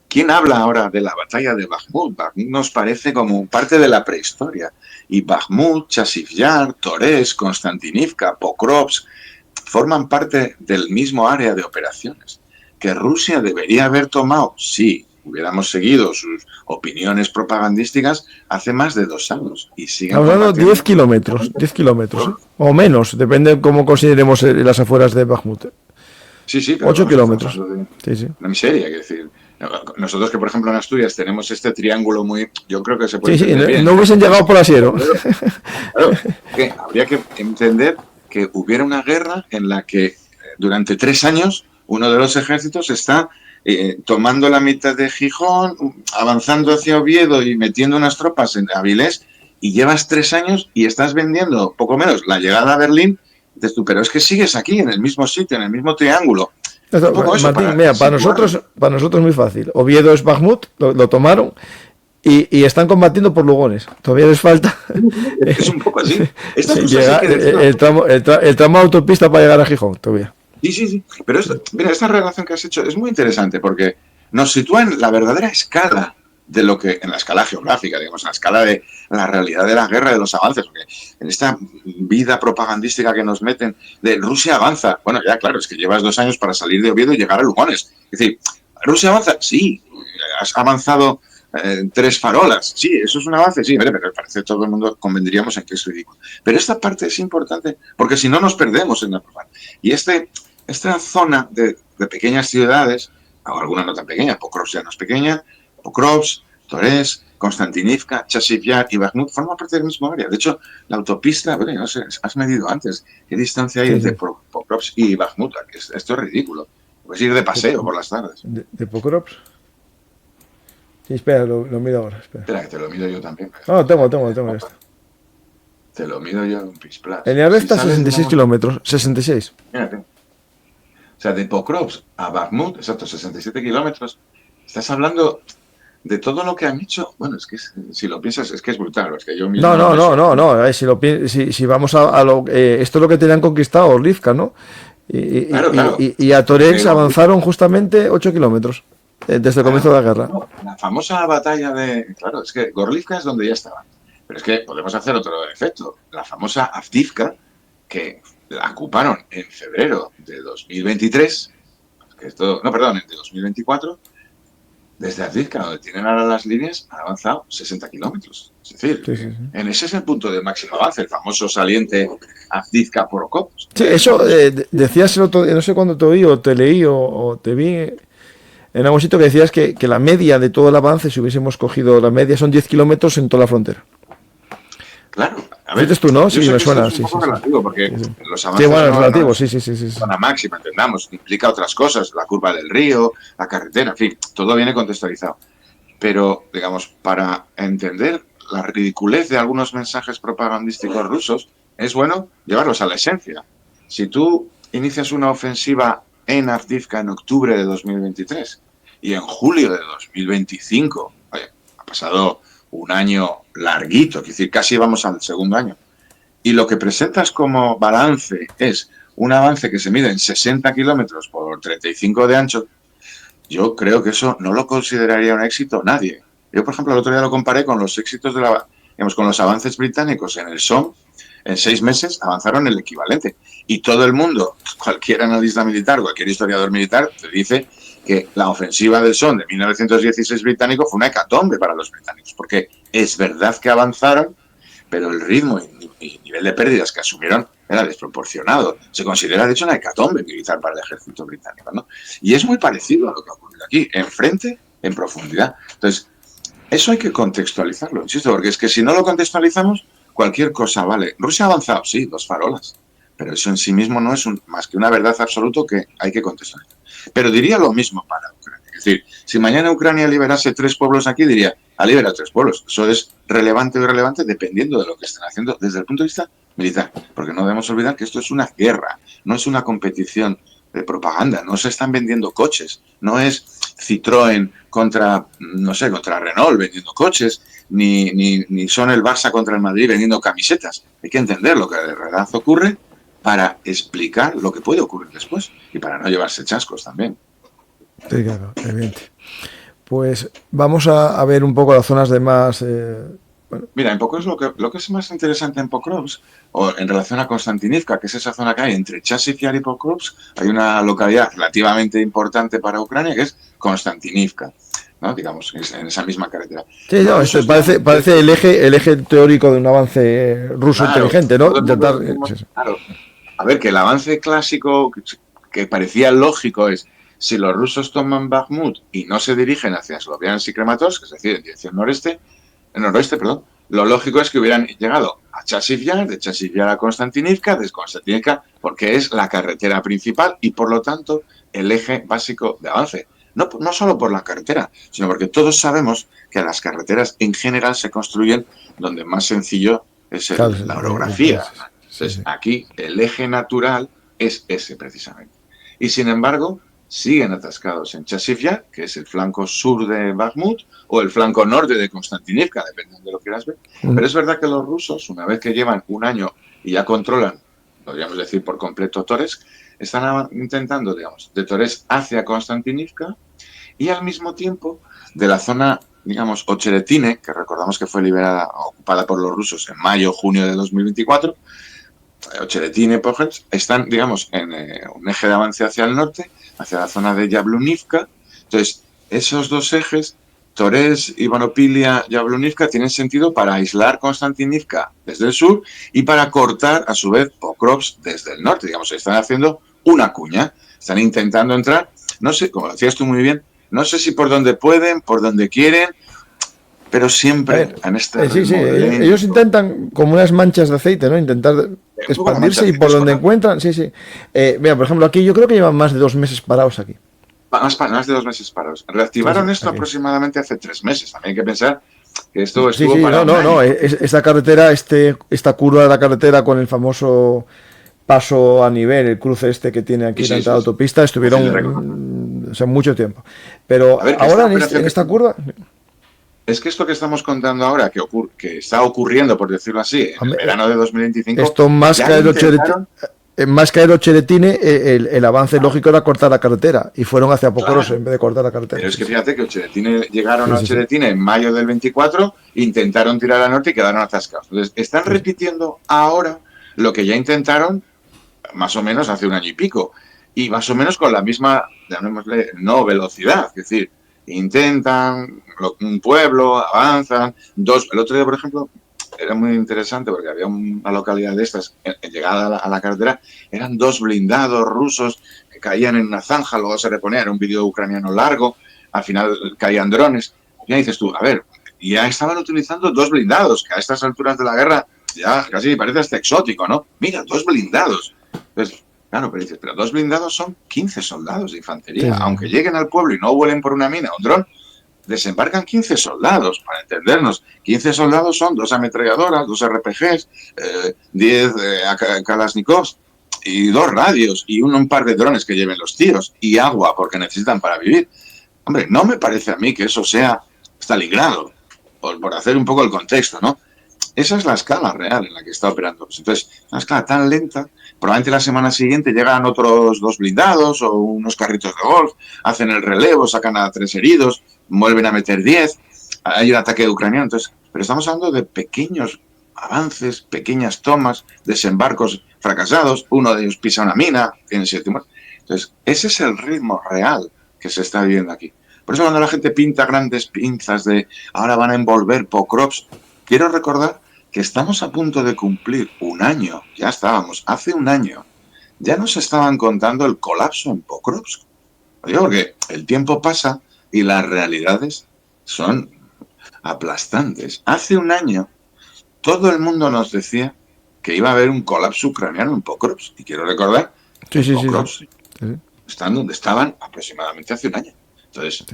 ¿quién habla ahora de la batalla de Bakhmut? Bakhmut nos parece como parte de la prehistoria. Y Bakhmut, Chasiv Yar, Toretsk, Konstantinivka, Pokrovsk forman parte del mismo área de operaciones. ¿Que Rusia debería haber tomado? Sí. Hubiéramos seguido sus opiniones propagandísticas hace más de 2 años. Y siguen hablando de 10 kilómetros, o menos, depende de cómo consideremos las afueras de Bakhmut. Sí, 8 kilómetros. Sí. Una miseria, es decir, nosotros que por ejemplo en Asturias tenemos este triángulo muy, yo creo que se puede entender bien. No hubiesen llegado por Asiero. Claro, que habría que entender que hubiera una guerra en la que durante 3 años uno de los ejércitos está tomando la mitad de Gijón, avanzando hacia Oviedo y metiendo unas tropas en Avilés, y llevas 3 años y estás vendiendo poco menos la llegada a Berlín. Dices tú, pero es que sigues aquí, en el mismo sitio, en el mismo triángulo. Martín, mira, para nosotros es muy fácil. Oviedo es Bakhmut, lo tomaron y están combatiendo por Lugones. Todavía les falta. Es un poco así. El tramo de autopista para llegar a Gijón, todavía. Sí. Pero mira, esta relación que has hecho es muy interesante porque nos sitúa en la verdadera escala de lo que, en la escala geográfica, digamos, en la escala de la realidad de la guerra, de los avances, porque en esta vida propagandística que nos meten de Rusia avanza, bueno, ya claro, es que llevas 2 años para salir de Oviedo y llegar a Lugones. Es decir, ¿Rusia avanza? Sí, has avanzado 3 farolas, sí, eso es un avance, sí, pero parece que todo el mundo convendríamos en que es ridículo. Pero esta parte es importante, porque si no nos perdemos en la propaganda. Y esta zona de pequeñas ciudades, o alguna no tan pequeña, Pokrovsk ya no es pequeña, Pokrovsk, Toretsk, Konstantinivka, Chasiv Yar y Bakhmut forman parte del mismo área. De hecho, la autopista, bueno, no sé, has medido antes qué distancia hay entre Pokrovsk y Bakhmut. Esto es ridículo. Puedes ir de paseo por las tardes. ¿De Pokrovsk? Sí, espera, lo mido ahora. Espera, que te lo mido yo también. No, tengo esto. Te lo mido yo en Pisplas. En la recta 66 kilómetros, 66. Mírate. sea, de Pokrovsk a Bakhmut, exacto, 67 kilómetros. Estás hablando de todo lo que han hecho. Bueno, es que si lo piensas, es que es brutal. Es que yo mismo no. Si vamos a lo, esto es lo que tenían conquistado Orlivka, ¿no? Claro. Y a Torex avanzaron justamente 8 kilómetros desde el comienzo de la guerra. No, la famosa batalla de... Claro, es que Gorlivka es donde ya estaban. Pero es que podemos hacer otro efecto. La famosa Avdiivka, que la ocuparon en febrero de 2023, de 2024, desde Avdiivka, donde tienen ahora las líneas, han avanzado 60 kilómetros. Es decir, en ese es el punto de máximo avance, el famoso saliente Avdiivka por Okop. Sí, eso decías el otro día, no sé cuándo te oí o te leí o te vi en algún sitio que decías que la media de todo el avance, si hubiésemos cogido la media, son 10 kilómetros en toda la frontera. Claro, a ver, tú, ¿no? Sí, me suena. Es un poco relativo, porque los avances es relativo, no sí. son la máxima, entendamos, implica otras cosas, la curva del río, la carretera, en fin, todo viene contextualizado. Pero, digamos, para entender la ridiculez de algunos mensajes propagandísticos rusos, es bueno llevarlos a la esencia. Si tú inicias una ofensiva en Avdiivka en octubre de 2023 y en julio de 2025, oye, ha pasado un año larguito, es decir, casi vamos al segundo año, y lo que presentas como balance es un avance que se mide en 60 kilómetros por 35 de ancho, yo creo que eso no lo consideraría un éxito nadie. Yo, por ejemplo, el otro día lo comparé con los éxitos con los avances británicos en el Somme. En 6 meses avanzaron el equivalente. Y todo el mundo, cualquier analista militar, cualquier historiador militar, te dice que la ofensiva del Somme de 1916 británico fue una hecatombe para los británicos, porque es verdad que avanzaron, pero el ritmo y nivel de pérdidas que asumieron era desproporcionado. Se considera, de hecho, una hecatombe militar para el ejército británico, ¿no? Y es muy parecido a lo que ha ocurrido aquí, enfrente, en profundidad. Entonces, eso hay que contextualizarlo, insisto, porque es que si no lo contextualizamos, cualquier cosa vale. Rusia ha avanzado, sí, 2 farolas, pero eso en sí mismo no es más que una verdad absoluta que hay que contextualizar. Pero diría lo mismo para Ucrania. Es decir, si mañana Ucrania liberase 3 pueblos aquí, diría, ha liberado 3 pueblos. Eso es relevante o irrelevante dependiendo de lo que estén haciendo desde el punto de vista militar. Porque no debemos olvidar que esto es una guerra, no es una competición de propaganda, no se están vendiendo coches, no es Citroën contra Renault vendiendo coches, ni son el Barça contra el Madrid vendiendo camisetas. Hay que entender lo que de verdad ocurre para explicar lo que puede ocurrir después y para no llevarse chascos también. Sí, claro, evidente. Pues vamos a ver un poco las zonas de más... Bueno. Mira, en Pokrovsk lo que es más interesante en Pokrovsk, o en relación a Konstantinivka, que es esa zona que hay entre Chasiv Yar y Pokrovsk, hay una localidad relativamente importante para Ucrania que es Konstantinivka, ¿no? Digamos, en esa misma carretera. Sí, no, esto parece el eje teórico de un avance ruso, claro, inteligente, ¿no? Claro. A ver, que el avance clásico que parecía lógico es, si los rusos toman Bakhmut y no se dirigen hacia Sloviansk y Kramatorsk, es decir, en dirección noroeste, lo lógico es que hubieran llegado a Chasiv Yar, de Chasiv Yar a Konstantinivka, de Konstantinivka, porque es la carretera principal y, por lo tanto, el eje básico de avance. No solo por la carretera, sino porque todos sabemos que las carreteras en general se construyen donde más sencillo es la orografía. Entonces, aquí el eje natural es ese precisamente. Y, sin embargo, siguen atascados en Chasiv Yar, que es el flanco sur de Bakhmut, o el flanco norte de Konstantinivka, dependiendo de lo que quieras ver. Pero es verdad que los rusos, una vez que llevan un año y ya controlan, podríamos decir por completo Toretsk, están intentando, digamos, de Toretsk hacia Konstantinivka y al mismo tiempo de la zona, digamos, Ocheretine, que recordamos que fue liberada, ocupada por los rusos en mayo-junio de 2024, Ocheretine, Pokrovsk, están, digamos, en un eje de avance hacia el norte, hacia la zona de Yablunivka. Entonces, esos dos ejes, Toretsk, Ivanopilia, Yablunivka, tienen sentido para aislar Konstantinivka desde el sur y para cortar, a su vez, Pokrovsk desde el norte. Digamos, están haciendo una cuña, están intentando entrar, no sé, como decías tú muy bien, no sé si por donde pueden, por donde quieren, pero siempre en este ellos intentan como unas manchas de aceite, ¿no? Intentar expandirse y por donde encuentran, mira, por ejemplo, aquí yo creo que llevan más de 2 meses parados aquí. Más de 2 meses parados. Reactivaron esto aquí aproximadamente hace 3 meses. También hay que pensar que esto estuvo parado. Esta carretera, esta curva de la carretera con el famoso paso a nivel, el cruce este que tiene aquí la entrada de autopista, estuvieron mucho tiempo. Pero a ver, ahora en esta curva... Es que esto que estamos contando ahora, que está ocurriendo, por decirlo así, en el verano de 2025... Esto más que el Ocheretine, el avance lógico era cortar la carretera, y fueron hacia Pocros en vez de cortar la carretera. Pero es que fíjate que llegaron a Ocheretine en mayo del 24, intentaron tirar al norte y quedaron atascados. Entonces, están repitiendo ahora lo que ya intentaron más o menos hace un año y pico, y más o menos con la misma, llamémosle, no velocidad, es decir, intentan, un pueblo, avanzan, el otro día, por ejemplo, era muy interesante porque había una localidad de estas, en llegada a la carretera, eran 2 blindados rusos que caían en una zanja, luego se reponían, era un vídeo ucraniano largo, al final caían drones, y ya dices tú, a ver, ya estaban utilizando 2 blindados, que a estas alturas de la guerra ya casi parece hasta exótico, ¿no? Mira, 2 blindados. Entonces, claro, pero dices, pero 2 blindados son 15 soldados de infantería. Aunque lleguen al pueblo y no vuelen por una mina o un dron, desembarcan 15 soldados, para entendernos. 15 soldados son 2 ametralladoras, 2 RPGs, 10 Kalashnikovs y 2 radios y un par de drones que lleven los tíos y agua porque necesitan para vivir. Hombre, no me parece a mí que eso sea Stalingrado, por hacer un poco el contexto, ¿no? Esa es la escala real en la que está operando. Entonces, una escala tan lenta, probablemente la semana siguiente llegan otros 2 blindados o unos carritos de golf, hacen el relevo, sacan a 3 heridos, vuelven a meter 10, hay un ataque ucraniano. Entonces, pero estamos hablando de pequeños avances, pequeñas tomas, desembarcos fracasados, uno de ellos pisa una mina, tiene 7 muertos. Entonces, ese es el ritmo real que se está viviendo aquí. Por eso cuando la gente pinta grandes pinzas de ahora van a envolver Pokrovsk, quiero recordar que estamos a punto de cumplir un año, ya estábamos, hace un año, ya nos estaban contando el colapso en Pokrovsk. Digo, porque el tiempo pasa y las realidades son aplastantes. Hace un año todo el mundo nos decía que iba a haber un colapso ucraniano en Pokrovsk. Y quiero recordar que Pokrovsk están donde estaban aproximadamente hace un año. Entonces,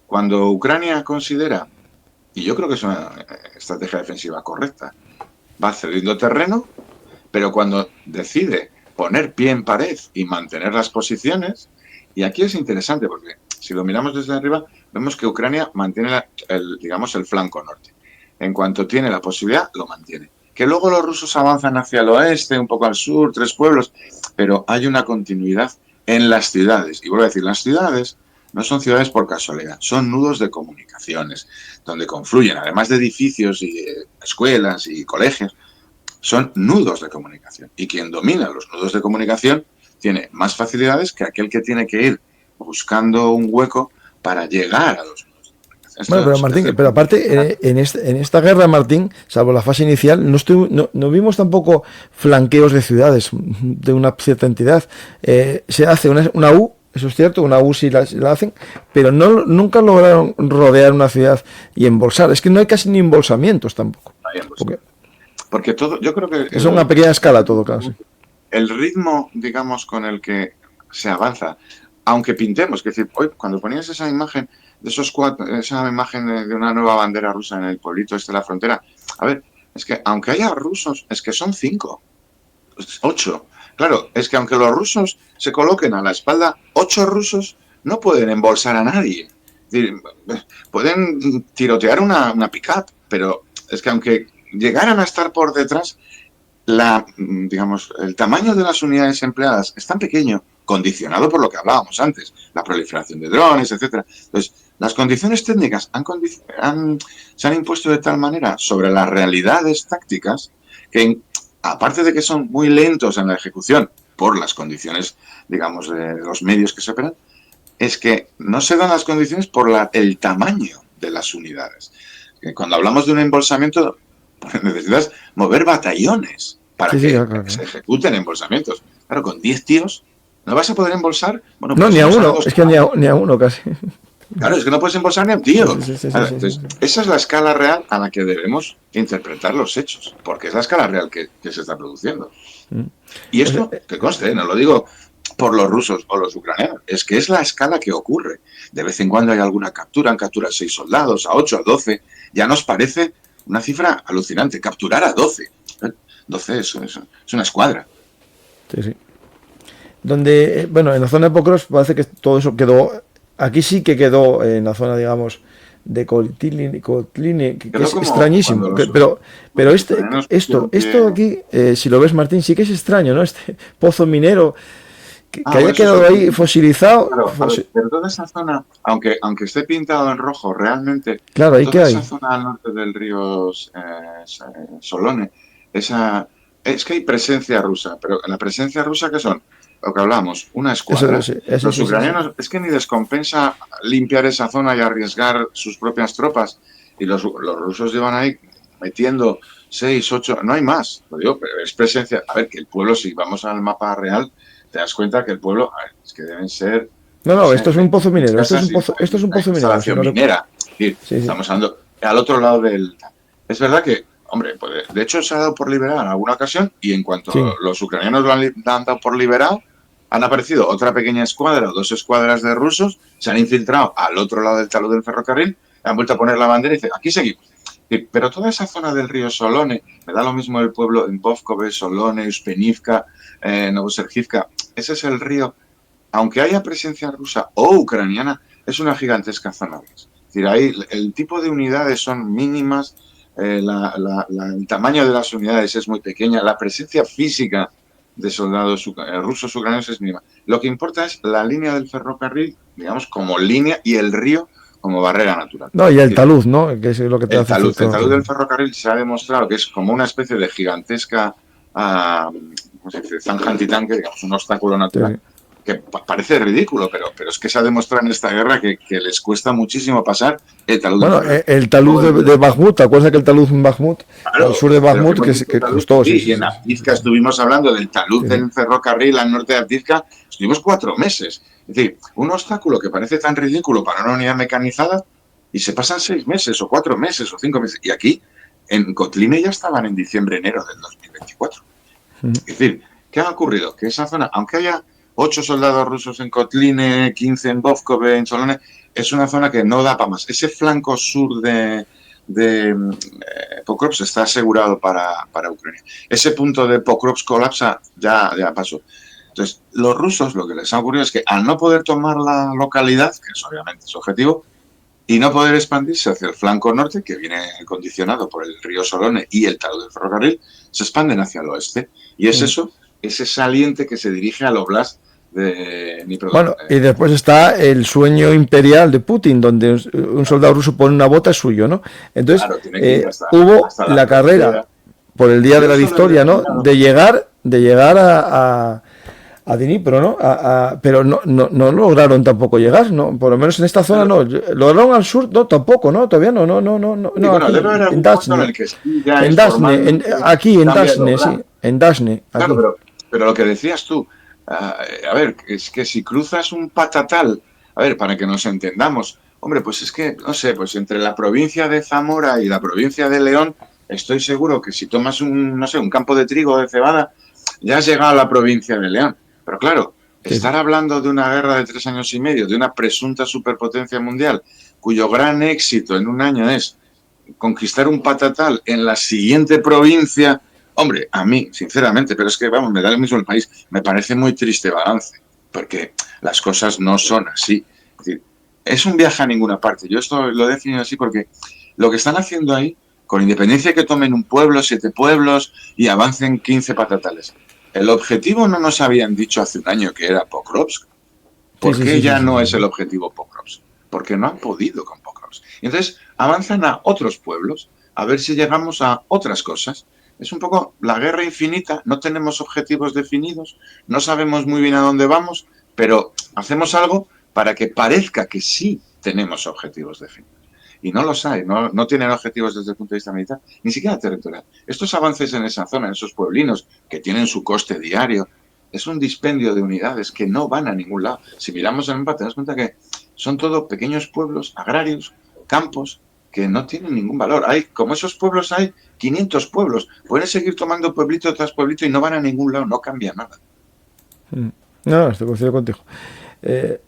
cuando Ucrania considera, y yo creo que es una estrategia defensiva correcta, va cediendo terreno, pero cuando decide poner pie en pared y mantener las posiciones, y aquí es interesante porque si lo miramos desde arriba, vemos que Ucrania mantiene el flanco norte. En cuanto tiene la posibilidad, lo mantiene. Que luego los rusos avanzan hacia el oeste, un poco al sur, 3 pueblos, pero hay una continuidad en las ciudades. Y vuelvo a decir, las ciudades no son ciudades por casualidad, son nudos de comunicaciones, donde confluyen, además de edificios y escuelas y colegios, son nudos de comunicación. Y quien domina los nudos de comunicación tiene más facilidades que aquel que tiene que ir buscando un hueco para llegar a los nudos de comunicación. Bueno, pero Martín, pero aparte, en esta guerra, Martín, salvo la fase inicial, no vimos tampoco flanqueos de ciudades de una cierta entidad. Se hace una U, eso es cierto, una U sí la hacen, pero nunca lograron rodear una ciudad y embolsar. Es que no hay casi ni embolsamientos tampoco. No hay embolsamientos. Porque todo, yo creo que... Es una pequeña escala todo, casi. El ritmo, digamos, con el que se avanza, aunque pintemos, es decir, hoy cuando ponías esa imagen de esos 4, esa imagen de una nueva bandera rusa en el pueblito este de la frontera, a ver, es que aunque haya rusos, es que son 5, 8. Claro, es que aunque los rusos se coloquen a la espalda, 8 rusos no pueden embolsar a nadie. Es decir, pueden tirotear una pick-up, pero es que aunque llegaran a estar por detrás, el tamaño de las unidades empleadas es tan pequeño, condicionado por lo que hablábamos antes, la proliferación de drones, etcétera. Entonces, las condiciones técnicas se han impuesto de tal manera sobre las realidades tácticas que, aparte de que son muy lentos en la ejecución por las condiciones, digamos, de los medios que se operan, es que no se dan las condiciones por el tamaño de las unidades. Cuando hablamos de un embolsamiento, necesitas mover batallones para que se ejecuten embolsamientos. Claro, con 10 tíos no vas a poder embolsar. Bueno, no, ni a uno, es que ni a uno casi. Claro, es que no puedes embolsar ni a un tío. Entonces, esa es la escala real a la que debemos interpretar los hechos, porque es la escala real que se está produciendo. Y esto, que conste, no lo digo por los rusos o los ucranianos, es que es la escala que ocurre. De vez en cuando hay alguna captura, han capturado a 6 soldados, a 8, a 12, ya nos parece una cifra alucinante. Capturar a 12. 12 es una escuadra. Sí, sí. Donde, bueno, en la zona de Pokrovsk parece que todo eso quedó, aquí sí que quedó en la zona, digamos, de Kotlin, que Quedó es como cuando extrañísimo, pero los ucranianos pusieron esto pie. aquí, si lo ves, Martín, sí que es extraño, ¿no? Este pozo minero que Bueno, haya eso es quedado otro ahí tema. fosilizado, Claro, a ver, pero toda esa zona, aunque esté pintado en rojo, realmente claro, ahí que toda esa hay. zona al norte del río Solone, esa, es que hay presencia rusa, pero la presencia rusa, ¿qué son? Lo que hablamos, una Eso, escuadra. sí, eso Los sí, sí, sí. ucranianos, es que ni descompensa limpiar esa zona y arriesgar sus propias tropas. Y los rusos llevan ahí metiendo 6, 8, no hay más, lo digo, pero es presencia. A ver, que el pueblo, si vamos al mapa real, te das cuenta que el pueblo, a ver, es que deben ser, No, no no, sé, esto es un pozo 20 minero, casas y esto es un una pozo minero, si instalación no recuerdo. minera. Es decir, Sí, sí. estamos hablando al otro lado del... Es verdad que, hombre, pues, de hecho se ha dado por liberado en alguna ocasión y en cuanto Sí. los ucranianos lo han dado por liberado, han aparecido otra pequeña escuadra o 2 escuadras de rusos, se han infiltrado al otro lado del talud del ferrocarril, han vuelto a poner la bandera y dicen, aquí seguimos. Pero toda esa zona del río Solone, me da lo mismo el pueblo en Bovkove, Solone, Uspenivka, Novosergivka, ese es el río, aunque haya presencia rusa o ucraniana, es una gigantesca zona. Es decir, ahí el tipo de unidades son mínimas, el tamaño de las unidades es muy pequeña, la presencia física de soldados rusos ucranianos es mínima. Lo que importa es la línea del ferrocarril, digamos, como línea y el río como barrera natural. No, y Es el decir, talud, ¿no? Que es lo que te hace el efecto. talud del ferrocarril se ha demostrado que es como una especie de gigantesca ¿cómo se dice? Zanja antitanque, digamos, un obstáculo Sí, natural sí. que parece ridículo, pero es que se ha demostrado en esta guerra que les cuesta muchísimo pasar el talud del Bueno, ferrocarril. el talud de Bakhmut, ¿te acuerdas que el talud en Bakhmut, al Claro, sur de pero que Bakhmut, hemos dicho que talud, costó, sí, sí, sí, y en sí, Avdiivka estuvimos hablando del talud sí, sí. del ferrocarril al norte de Avdiivka, estuvimos 4 meses. Es decir, un obstáculo que parece tan ridículo para una unidad mecanizada y se pasan 6 meses o 4 meses o 5 meses. Y aquí, en Kotline ya estaban en diciembre, enero del 2024. Mm. Es decir, ¿qué ha ocurrido? Que esa zona, aunque haya 8 soldados rusos en Kotline, 15 en Bovkove, en Solone, es una zona que no da para más. Ese flanco sur de Pokrovsk está asegurado para Ucrania. Ese punto de Pokrovsk colapsa, ya pasó. Entonces, los rusos lo que les ha ocurrido es que al no poder tomar la localidad, que es obviamente su objetivo, y no poder expandirse hacia el flanco norte, que viene condicionado por el río Solone y el talud del ferrocarril, se expanden hacia el oeste. Y es Mm. eso, ese saliente que se dirige al oblast de Bueno, y después está el sueño imperial de Putin, donde un soldado ruso pone una bota, es suyo, ¿no? Entonces, claro, tiene que ir hasta, hubo hasta la la carrera frontera. por el día de Yo la eso lo he victoria, ¿no? definido. De llegar a Dnipro, ¿no? Pero no lograron tampoco llegar, ¿no? Por lo menos en esta zona no. Lograron al sur, no, tampoco, ¿no? Todavía Y no, bueno, debe aquí, haber en algún punto en Dashne, el que sí ya es formalmente aquí, en cambia el Dashne, oblast. sí, en Dashne, Claro, aquí. pero lo que decías tú, a ver, es que si cruzas un patatal, a ver, para que nos entendamos, hombre, pues es que, no sé, pues entre la provincia de Zamora y la provincia de León, estoy seguro que si tomas no sé, un campo de trigo o de cebada, ya has llegado a la provincia de León. Pero claro, Sí, sí. estar hablando de una guerra de 3 años y medio, de una presunta superpotencia mundial, cuyo gran éxito en un año es conquistar un patatal en la siguiente provincia, hombre, a mí, sinceramente, pero es que, vamos, me da lo mismo el país, me parece muy triste balance, porque las cosas no son así. Es decir, es un viaje a ninguna parte. Yo esto lo he definido así porque lo que están haciendo ahí, con independencia de que tomen un pueblo, 7 pueblos y avancen 15 patatales, el objetivo no nos habían dicho hace un año que era Pokrovsk. Sí, ¿Por sí, qué sí, sí, ya sí, no sí, es el sí. objetivo Pokrovsk? Porque no han podido con Pokrovsk. Y entonces avanzan a otros pueblos a ver si llegamos a otras cosas. Es un poco la guerra infinita, no tenemos objetivos definidos, no sabemos muy bien a dónde vamos, pero hacemos algo para que parezca que sí tenemos objetivos definidos. Y no los hay, no tienen objetivos desde el punto de vista militar, ni siquiera territorial. Estos avances en esa zona, en esos pueblinos que tienen su coste diario, es un dispendio de unidades que no van a ningún lado. Si miramos el mapa, te das cuenta que son todo pequeños pueblos agrarios, campos, que no tienen ningún valor. Como esos pueblos hay 500 pueblos. Pueden seguir tomando pueblito tras pueblito y no van a ningún lado, no cambia nada. Mm. No, estoy coincido contigo. Eh,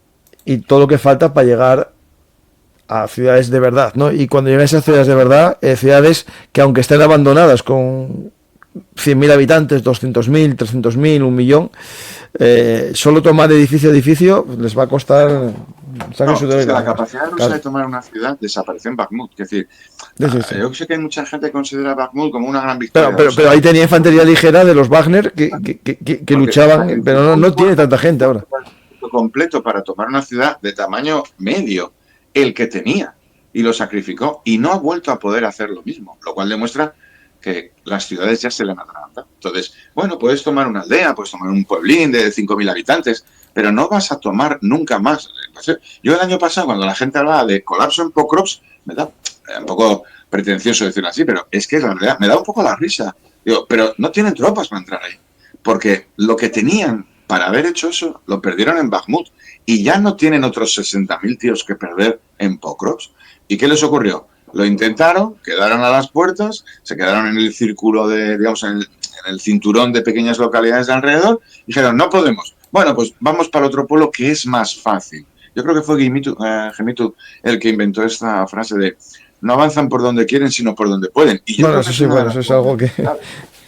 y todo lo que falta para llegar a ciudades de verdad, ¿no? Y cuando llegan a esas ciudades de verdad, ciudades que aunque estén abandonadas 100.000 habitantes, 200.000, 300.000, 1.000.000, solo tomar edificio a edificio les va a costar... No, es que la capacidad rusa de tomar una ciudad desapareció en Bakhmut. Es decir, sí. yo sé que hay mucha gente que considera Bakhmut como una gran victoria. Pero ahí tenía infantería ligera de los Wagner que luchaban, pero no tiene tanta gente ahora. Completo para tomar una ciudad de tamaño medio, el que tenía, y lo sacrificó, y no ha vuelto a poder hacer lo mismo, lo cual demuestra que las ciudades ya se le han atragantado. Entonces, bueno, puedes tomar una aldea, puedes tomar un pueblín de 5.000 habitantes, pero no vas a tomar nunca más. Yo el año pasado, cuando la gente hablaba de colapso en Pokrovsk, me da un poco pretencioso decirlo así, pero es que la realidad me da un poco la risa. Digo, pero no tienen tropas para entrar ahí, porque lo que tenían para haber hecho eso lo perdieron en Bakhmut y ya no tienen otros 60.000 tíos que perder en Pokrovsk. ¿Y qué les ocurrió? Lo intentaron, quedaron a las puertas, se quedaron en el círculo de, digamos, en el cinturón de pequeñas localidades de alrededor, y dijeron, no podemos. Bueno, pues vamos para otro pueblo que es más fácil. Yo creo que fue Gemitu el que inventó esta frase de no avanzan por donde quieren, sino por donde pueden. Y yo bueno, creo que eso es algo que...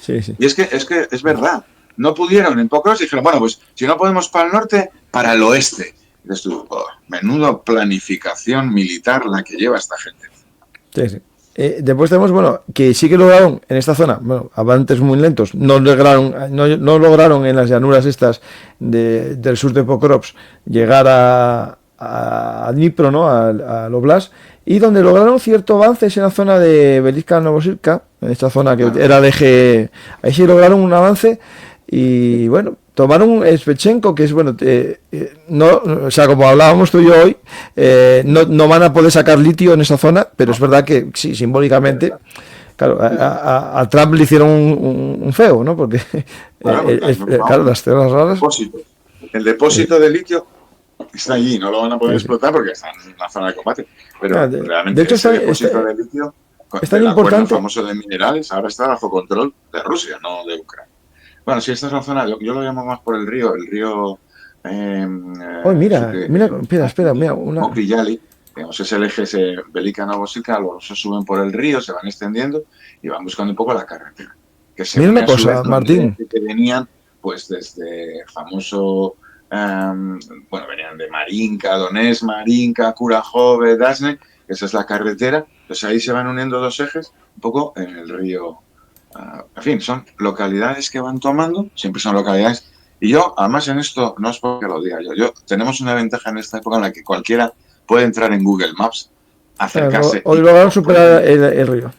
sí. Y es que es verdad. No pudieron en Pokrovsk y dijeron, bueno, pues si no podemos para el norte, para el oeste. Y dices tú, menudo planificación militar la que lleva esta gente. Sí. Después tenemos, bueno, que sí que lograron en esta zona, bueno, avances muy lentos, no lograron en las llanuras estas del sur de Pokrovsk llegar a Dnipro, ¿no? Al Oblast, y donde lograron cierto avance es en la zona de Velika Novosibirsk, en esta zona que era el eje, ahí sí lograron un avance, y bueno, tomaron Svechenko, que es bueno, no, o sea, como hablábamos tú y yo hoy, no van a poder sacar litio en esa zona, pero es verdad que sí, simbólicamente, claro, a Trump le hicieron un feo, ¿no? Porque claro, las tierras raras. El depósito de litio está allí, no lo van a poder explotar porque está en la zona de combate. Pero realmente de hecho, ese depósito de litio, es tan el importante, acuerdo famoso de minerales, ahora está bajo control de Rusia, no de Ucrania. Bueno, si esta es la zona, yo lo llamo más por el río. espera, mira, Mokriyali, digamos, es el eje Velika Novosibirsk, los rusos suben por el río, se van extendiendo y van buscando un poco la carretera. Que se mira una cosa, Martín. Que venían, pues, desde el famoso, venían de Marinka, Donetsk, Marinka, Kurahove, Dasne, esa es la carretera. Pues ahí se van uniendo dos ejes, un poco en el río. En fin, son localidades que van tomando, siempre son localidades. Y yo, además en esto, no es porque lo diga yo, tenemos una ventaja en esta época en la que cualquiera puede entrar en Google Maps, acercarse. Hoy lograron superar el río.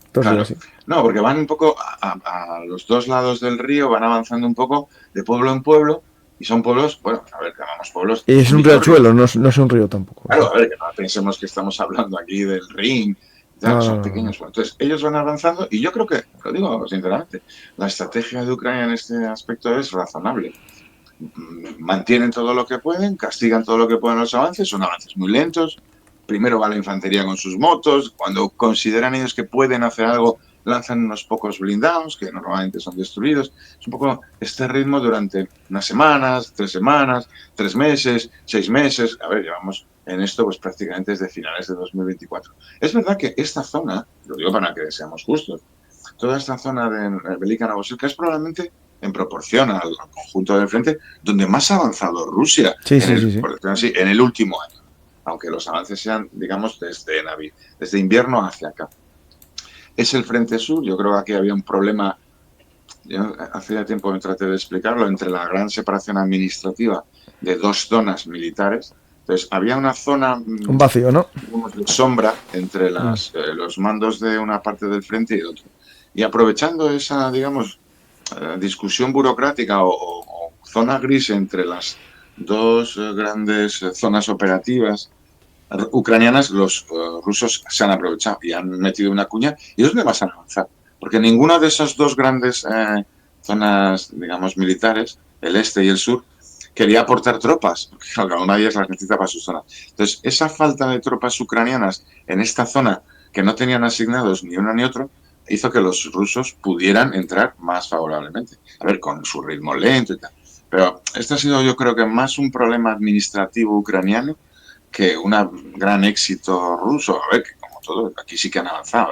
Entonces, claro. No, porque van un poco a los dos lados del río, van avanzando un poco de pueblo en pueblo, y son pueblos, bueno, a ver, llamamos pueblos. Y es un riachuelo, no es un río tampoco. Claro, a ver, que no pensemos que estamos hablando aquí del Rin. Son pequeños. Entonces, ellos van avanzando y yo creo que, lo digo sinceramente, la estrategia de Ucrania en este aspecto es razonable. Mantienen todo lo que pueden, castigan todo lo que pueden los avances, son avances muy lentos. Primero va la infantería con sus motos, cuando consideran ellos que pueden hacer algo, lanzan unos pocos blindados, que normalmente son destruidos. Es un poco este ritmo durante unas semanas, 3 meses, 6 meses. A ver, llevamos en esto pues prácticamente desde finales de 2024. Es verdad que esta zona, lo digo para que seamos justos, toda esta zona de Velika Novosibirsk es probablemente en proporción al conjunto del frente donde más ha avanzado Rusia por decirlo así, en el último año, aunque los avances sean, digamos, desde invierno hacia acá. Es el frente sur, yo creo que aquí había un problema, yo hacía tiempo me traté de explicarlo, entre la gran separación administrativa de dos zonas militares. Entonces, había una zona, un vacío, ¿no? De sombra entre los mandos de una parte del frente y de otro. Y aprovechando esa, digamos, discusión burocrática o zona gris entre las dos grandes zonas operativas ucranianas, los rusos se han aprovechado y han metido una cuña. ¿Y dónde vas a avanzar? Porque ninguna de esas dos grandes zonas, digamos, militares, el este y el sur, quería aportar tropas, porque cada una de ellas las necesita para sus zonas. Entonces, esa falta de tropas ucranianas en esta zona, que no tenían asignados ni uno ni otro, hizo que los rusos pudieran entrar más favorablemente. A ver, con su ritmo lento y tal. Pero este ha sido, yo creo que más un problema administrativo ucraniano que un gran éxito ruso. A ver, que como todo, aquí sí que han avanzado,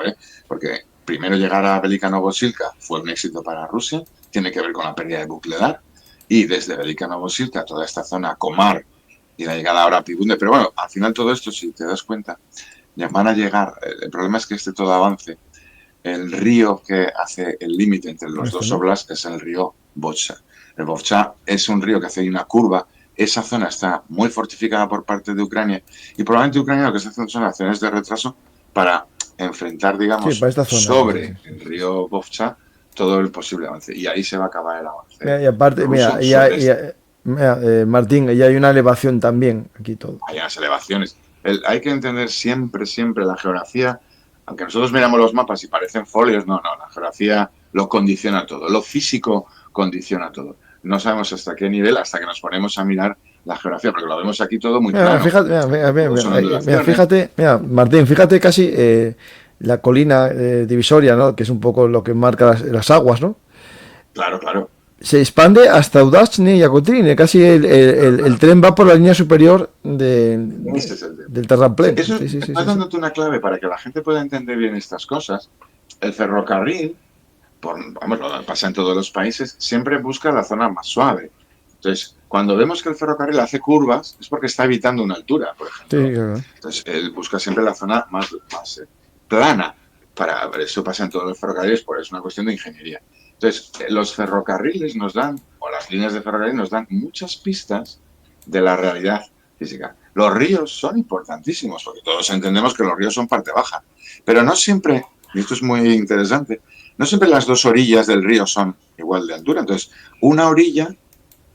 porque primero llegar a Velika Novosilka fue un éxito para Rusia, tiene que ver con la pérdida de Vuhledar, y desde Velika Novosilka, toda esta zona, Komar, y la llegada ahora a Pibunde. Pero bueno, al final todo esto, si te das cuenta, ya van a llegar. El problema es que todo avance, el río que hace el límite entre los dos oblasts es el río Volcha. El Volcha es un río que hace una curva. Esa zona está muy fortificada por parte de Ucrania y probablemente Ucrania lo que está haciendo son acciones de retraso para enfrentar, digamos, para esta zona, sobre el río Volcha todo el posible avance. Y ahí se va a acabar el avance. Mira, y aparte, Martín, ya hay una elevación también aquí todo. Hay unas elevaciones. Hay que entender siempre, siempre la geografía. Aunque nosotros miramos los mapas y parecen folios, no, la geografía lo condiciona todo. Lo físico condiciona todo. No sabemos hasta qué nivel, hasta que nos ponemos a mirar la geografía, porque lo vemos aquí todo muy claro. Fíjate, Martín, fíjate casi la colina divisoria, ¿no? Que es un poco lo que marca las aguas, ¿no? Claro. Se expande hasta Udachny y Yakutin. Casi el tren va por la línea superior del terraplén. Eso estás dándote una clave para que la gente pueda entender bien estas cosas. El ferrocarril, lo pasa en todos los países, siempre busca la zona más suave. Entonces, cuando vemos que el ferrocarril hace curvas, es porque está evitando una altura, por ejemplo. Sí, claro. Entonces, él busca siempre la zona más plana. Eso pasa en todos los ferrocarriles, porque es una cuestión de ingeniería. Entonces, los ferrocarriles nos dan, o las líneas de ferrocarril nos dan muchas pistas de la realidad física. Los ríos son importantísimos, porque todos entendemos que los ríos son parte baja, pero no siempre, y esto es muy interesante, no siempre las dos orillas del río son igual de altura. Entonces, una orilla,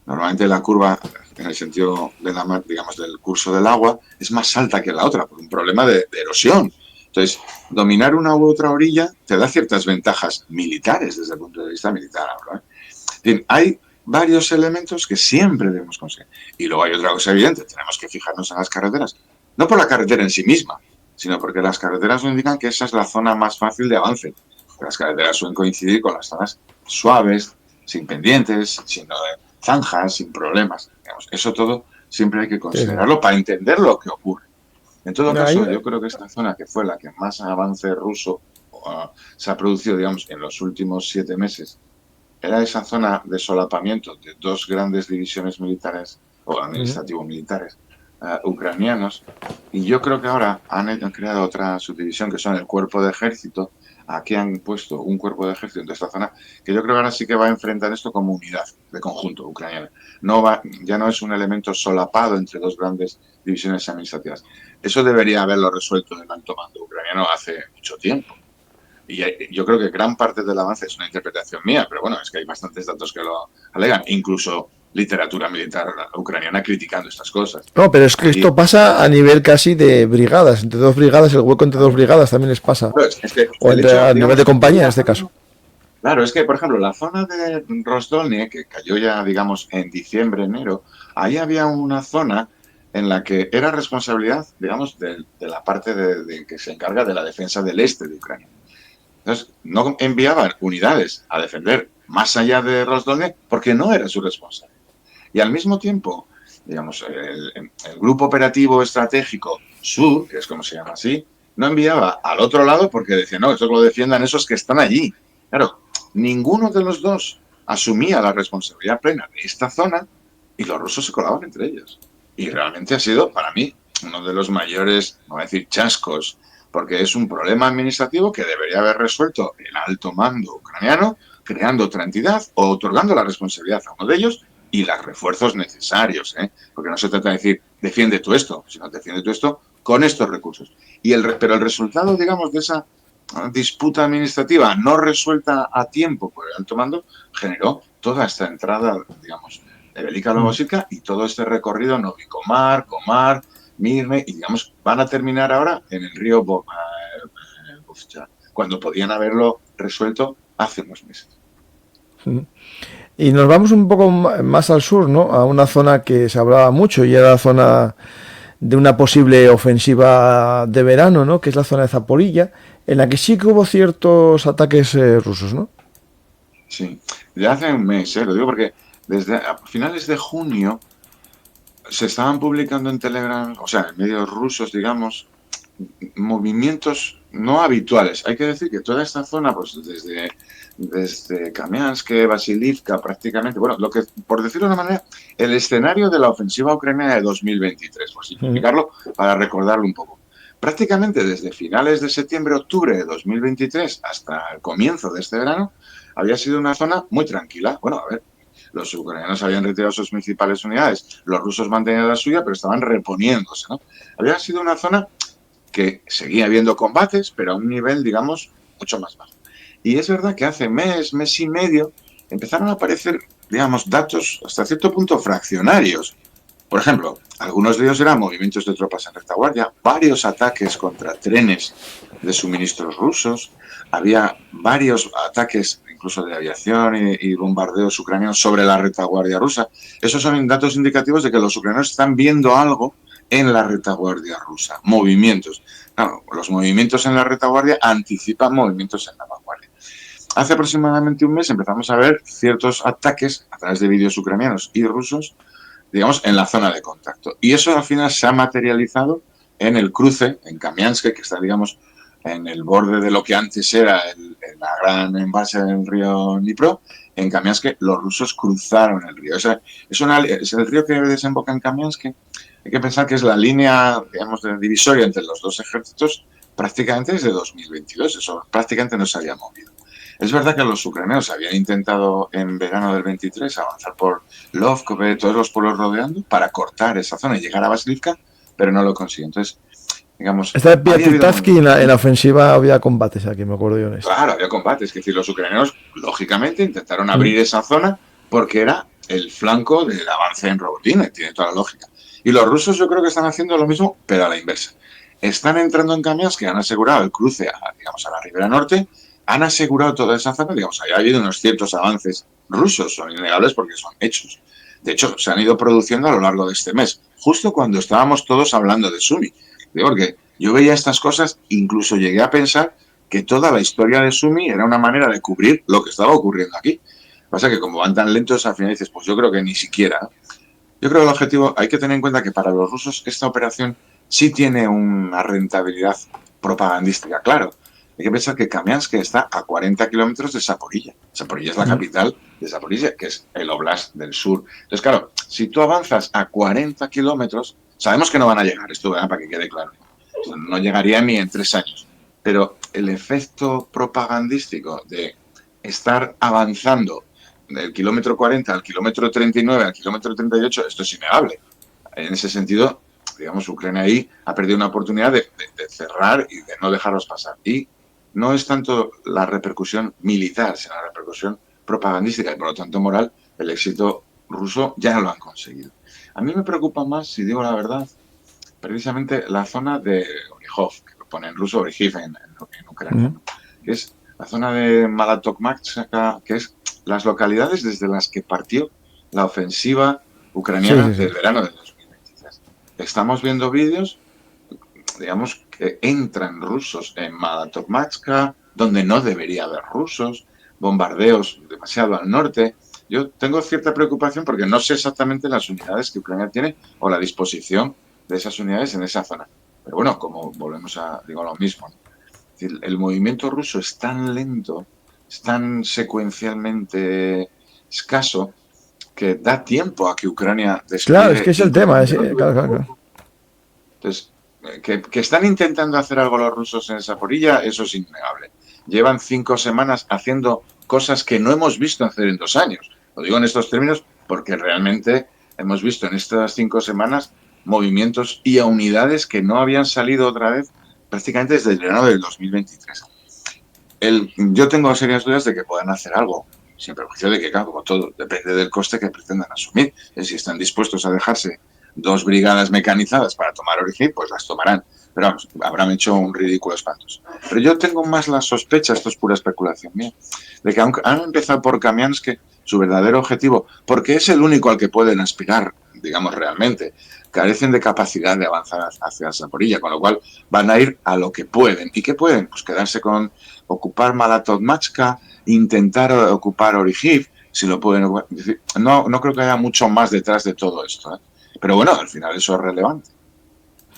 normalmente la curva, en el sentido de digamos, del curso del agua, es más alta que la otra, por un problema de erosión. Entonces, dominar una u otra orilla te da ciertas ventajas militares desde el punto de vista militar. Hay varios elementos que siempre debemos conseguir. Y luego hay otra cosa evidente, tenemos que fijarnos en las carreteras. No por la carretera en sí misma, sino porque las carreteras nos indican que esa es la zona más fácil de avance. Las carreteras suelen coincidir con las zonas suaves, sin pendientes, sin zanjas, sin problemas. Digamos, eso todo siempre hay que considerarlo para entender lo que ocurre. En todo caso, yo creo que esta zona, que fue la que más avance ruso se ha producido, digamos, en los últimos 7 meses, era esa zona de solapamiento de dos grandes divisiones militares o administrativo-militares ucranianos. Y yo creo que ahora han creado otra subdivisión, que son el cuerpo de ejército. Aquí han puesto un cuerpo de ejército en esta zona, que yo creo que ahora sí que va a enfrentar esto como unidad de conjunto ucraniana. Ya no es un elemento solapado entre dos grandes divisiones administrativas. Eso debería haberlo resuelto el alto mando ucraniano hace mucho tiempo. Y yo creo que gran parte del avance es una interpretación mía, pero bueno, es que hay bastantes datos que lo alegan, incluso literatura militar ucraniana criticando estas cosas. No, pero es que esto pasa a nivel casi de brigadas, entre dos brigadas, el hueco entre dos brigadas también les pasa. Claro, es que o a nivel de compañía en este caso. Claro, es que, por ejemplo, la zona de Rosdolny, que cayó ya, digamos, en diciembre, enero, ahí había una zona en la que era responsabilidad, digamos, de la parte de que se encarga de la defensa del este de Ucrania. Entonces, no enviaban unidades a defender más allá de Rosdolny porque no era su responsabilidad. Y al mismo tiempo, digamos, el Grupo Operativo Estratégico Sur, que es como se llama así, no enviaba al otro lado porque decía, no, esto lo defiendan esos que están allí. Claro, ninguno de los dos asumía la responsabilidad plena de esta zona y los rusos se colaban entre ellos. Y realmente ha sido, para mí, uno de los mayores, no voy a decir chascos, porque es un problema administrativo que debería haber resuelto el alto mando ucraniano, creando otra entidad o otorgando la responsabilidad a uno de ellos y los refuerzos necesarios, porque no se trata de decir, defiende tú esto, sino defiende tú esto con estos recursos. Pero el resultado, digamos, de esa disputa administrativa no resuelta a tiempo por el alto mando generó toda esta entrada, digamos, de Velika Novosilka y todo este recorrido Novi-Komar, Komar, Mirne, y digamos, van a terminar ahora en el río Volcha, cuando podían haberlo resuelto hace unos meses. Y nos vamos un poco más al sur, ¿no? A una zona que se hablaba mucho y era la zona de una posible ofensiva de verano, ¿no? Que es la zona de Zaporilla, en la que sí que hubo ciertos ataques rusos, ¿no? Sí, ya hace un mes, lo digo porque desde a finales de junio se estaban publicando en Telegram, o sea, en medios rusos, digamos, movimientos no habituales. Hay que decir que toda esta zona, pues desde Kamiansk, Vasilivka, prácticamente, bueno, lo que, por decirlo de una manera, el escenario de la ofensiva ucraniana de 2023, por simplificarlo, para recordarlo un poco. Prácticamente desde finales de septiembre-octubre de 2023 hasta el comienzo de este verano, había sido una zona muy tranquila. Bueno, a ver, los ucranianos habían retirado sus principales unidades, los rusos mantenían la suya, pero estaban reponiéndose, ¿no? Había sido una zona que seguía habiendo combates, pero a un nivel, digamos, mucho más bajo. Y es verdad que hace mes y medio, empezaron a aparecer, digamos, datos hasta cierto punto fraccionarios. Por ejemplo, algunos de ellos eran movimientos de tropas en retaguardia, varios ataques contra trenes de suministros rusos, había varios ataques incluso de aviación y bombardeos ucranianos sobre la retaguardia rusa. Esos son datos indicativos de que los ucranianos están viendo algo en la retaguardia rusa, movimientos. Claro, los movimientos en la retaguardia anticipan movimientos en la vanguardia. Hace aproximadamente un mes empezamos a ver ciertos ataques a través de vídeos ucranianos y rusos, digamos, en la zona de contacto. Y eso al final se ha materializado en el cruce, en Kamiansk, que está, digamos, en el borde de lo que antes era la gran embalse del río Dnipro. En Kamiansk los rusos cruzaron el río. Es el río que desemboca en Kamiansk. Hay que pensar que es la línea, digamos, de divisoria entre los dos ejércitos prácticamente desde 2022. Eso prácticamente no se había movido. Es verdad que los ucranianos habían intentado en verano del 23 avanzar por Lovkove, todos los pueblos rodeando, para cortar esa zona y llegar a Vasilivka, pero no lo consiguió. Entonces, digamos... Esta de Piatitavki en la ofensiva había combates aquí, me acuerdo yo en esto. Claro, había combates. Es decir, los ucranianos, lógicamente, intentaron abrir esa zona porque era el flanco del avance en Robotyne, tiene toda la lógica. Y los rusos yo creo que están haciendo lo mismo, pero a la inversa. Están entrando en Kamiansk, que han asegurado el cruce digamos, a la ribera norte, han asegurado toda esa zona, digamos, ha habido unos ciertos avances rusos, son innegables porque son hechos. De hecho, se han ido produciendo a lo largo de este mes, justo cuando estábamos todos hablando de Sumy. Porque yo veía estas cosas, incluso llegué a pensar que toda la historia de Sumy era una manera de cubrir lo que estaba ocurriendo aquí. Pasa que como van tan lentos, al final dices, pues yo creo que ni siquiera. Yo creo que el objetivo, hay que tener en cuenta que para los rusos esta operación sí tiene una rentabilidad propagandística, claro. Hay que pensar que Kamiansk está a 40 kilómetros de Zaporilla. Zaporilla es la capital de Zaporilla, que es el oblast del sur. Entonces, claro, si tú avanzas a 40 kilómetros, sabemos que no van a llegar, esto para que quede claro. No llegaría ni en 3 años. Pero el efecto propagandístico de estar avanzando del kilómetro 40 al kilómetro 39 al kilómetro 38, esto es innegable. En ese sentido, digamos, Ucrania ahí ha perdido una oportunidad de cerrar y de no dejarlos pasar. Y no es tanto la repercusión militar, sino la repercusión propagandística y por lo tanto moral. El éxito ruso ya lo han conseguido. A mí me preocupa más, si digo la verdad, precisamente la zona de Orihov, que lo pone en ruso Orihiv en ucraniano, que es la zona de Malatokmakska, que es las localidades desde las que partió la ofensiva ucraniana del verano del 2023. Estamos viendo vídeos, digamos, que entran rusos en Malatokmakska, donde no debería haber rusos, bombardeos demasiado al norte. Yo tengo cierta preocupación porque no sé exactamente las unidades que Ucrania tiene o la disposición de esas unidades en esa zona. Pero bueno, como volvemos a, digo, lo mismo, ¿no? Es decir, el movimiento ruso es tan lento, es tan secuencialmente escaso, que da tiempo a que Ucrania despliegue. Claro, es que es el tema. Claro. Entonces, que están intentando hacer algo los rusos en Zaporilla, eso es innegable. Llevan 5 semanas haciendo cosas que no hemos visto hacer en 2 años. Lo digo en estos términos porque realmente hemos visto en estas 5 semanas movimientos y a unidades que no habían salido otra vez prácticamente desde el verano del 2023. Yo tengo serias dudas de que puedan hacer algo, sin perjuicio de que, claro, como todo, depende del coste que pretendan asumir. Si están dispuestos a dejarse 2 brigadas mecanizadas para tomar Orihov, pues las tomarán. Pero vamos, habrán hecho un ridículo espantoso. Pero yo tengo más la sospecha, esto es pura especulación mía, de que aunque han empezado por Kamiansk, su verdadero objetivo, porque es el único al que pueden aspirar, digamos, realmente, carecen de capacidad de avanzar hacia Zaporilla, con lo cual van a ir a lo que pueden. ¿Y qué pueden? Pues quedarse con ocupar Malatokmakska, intentar ocupar Orihov, si lo pueden. No creo que haya mucho más detrás de todo esto, ¿eh? Pero bueno, al final eso es relevante.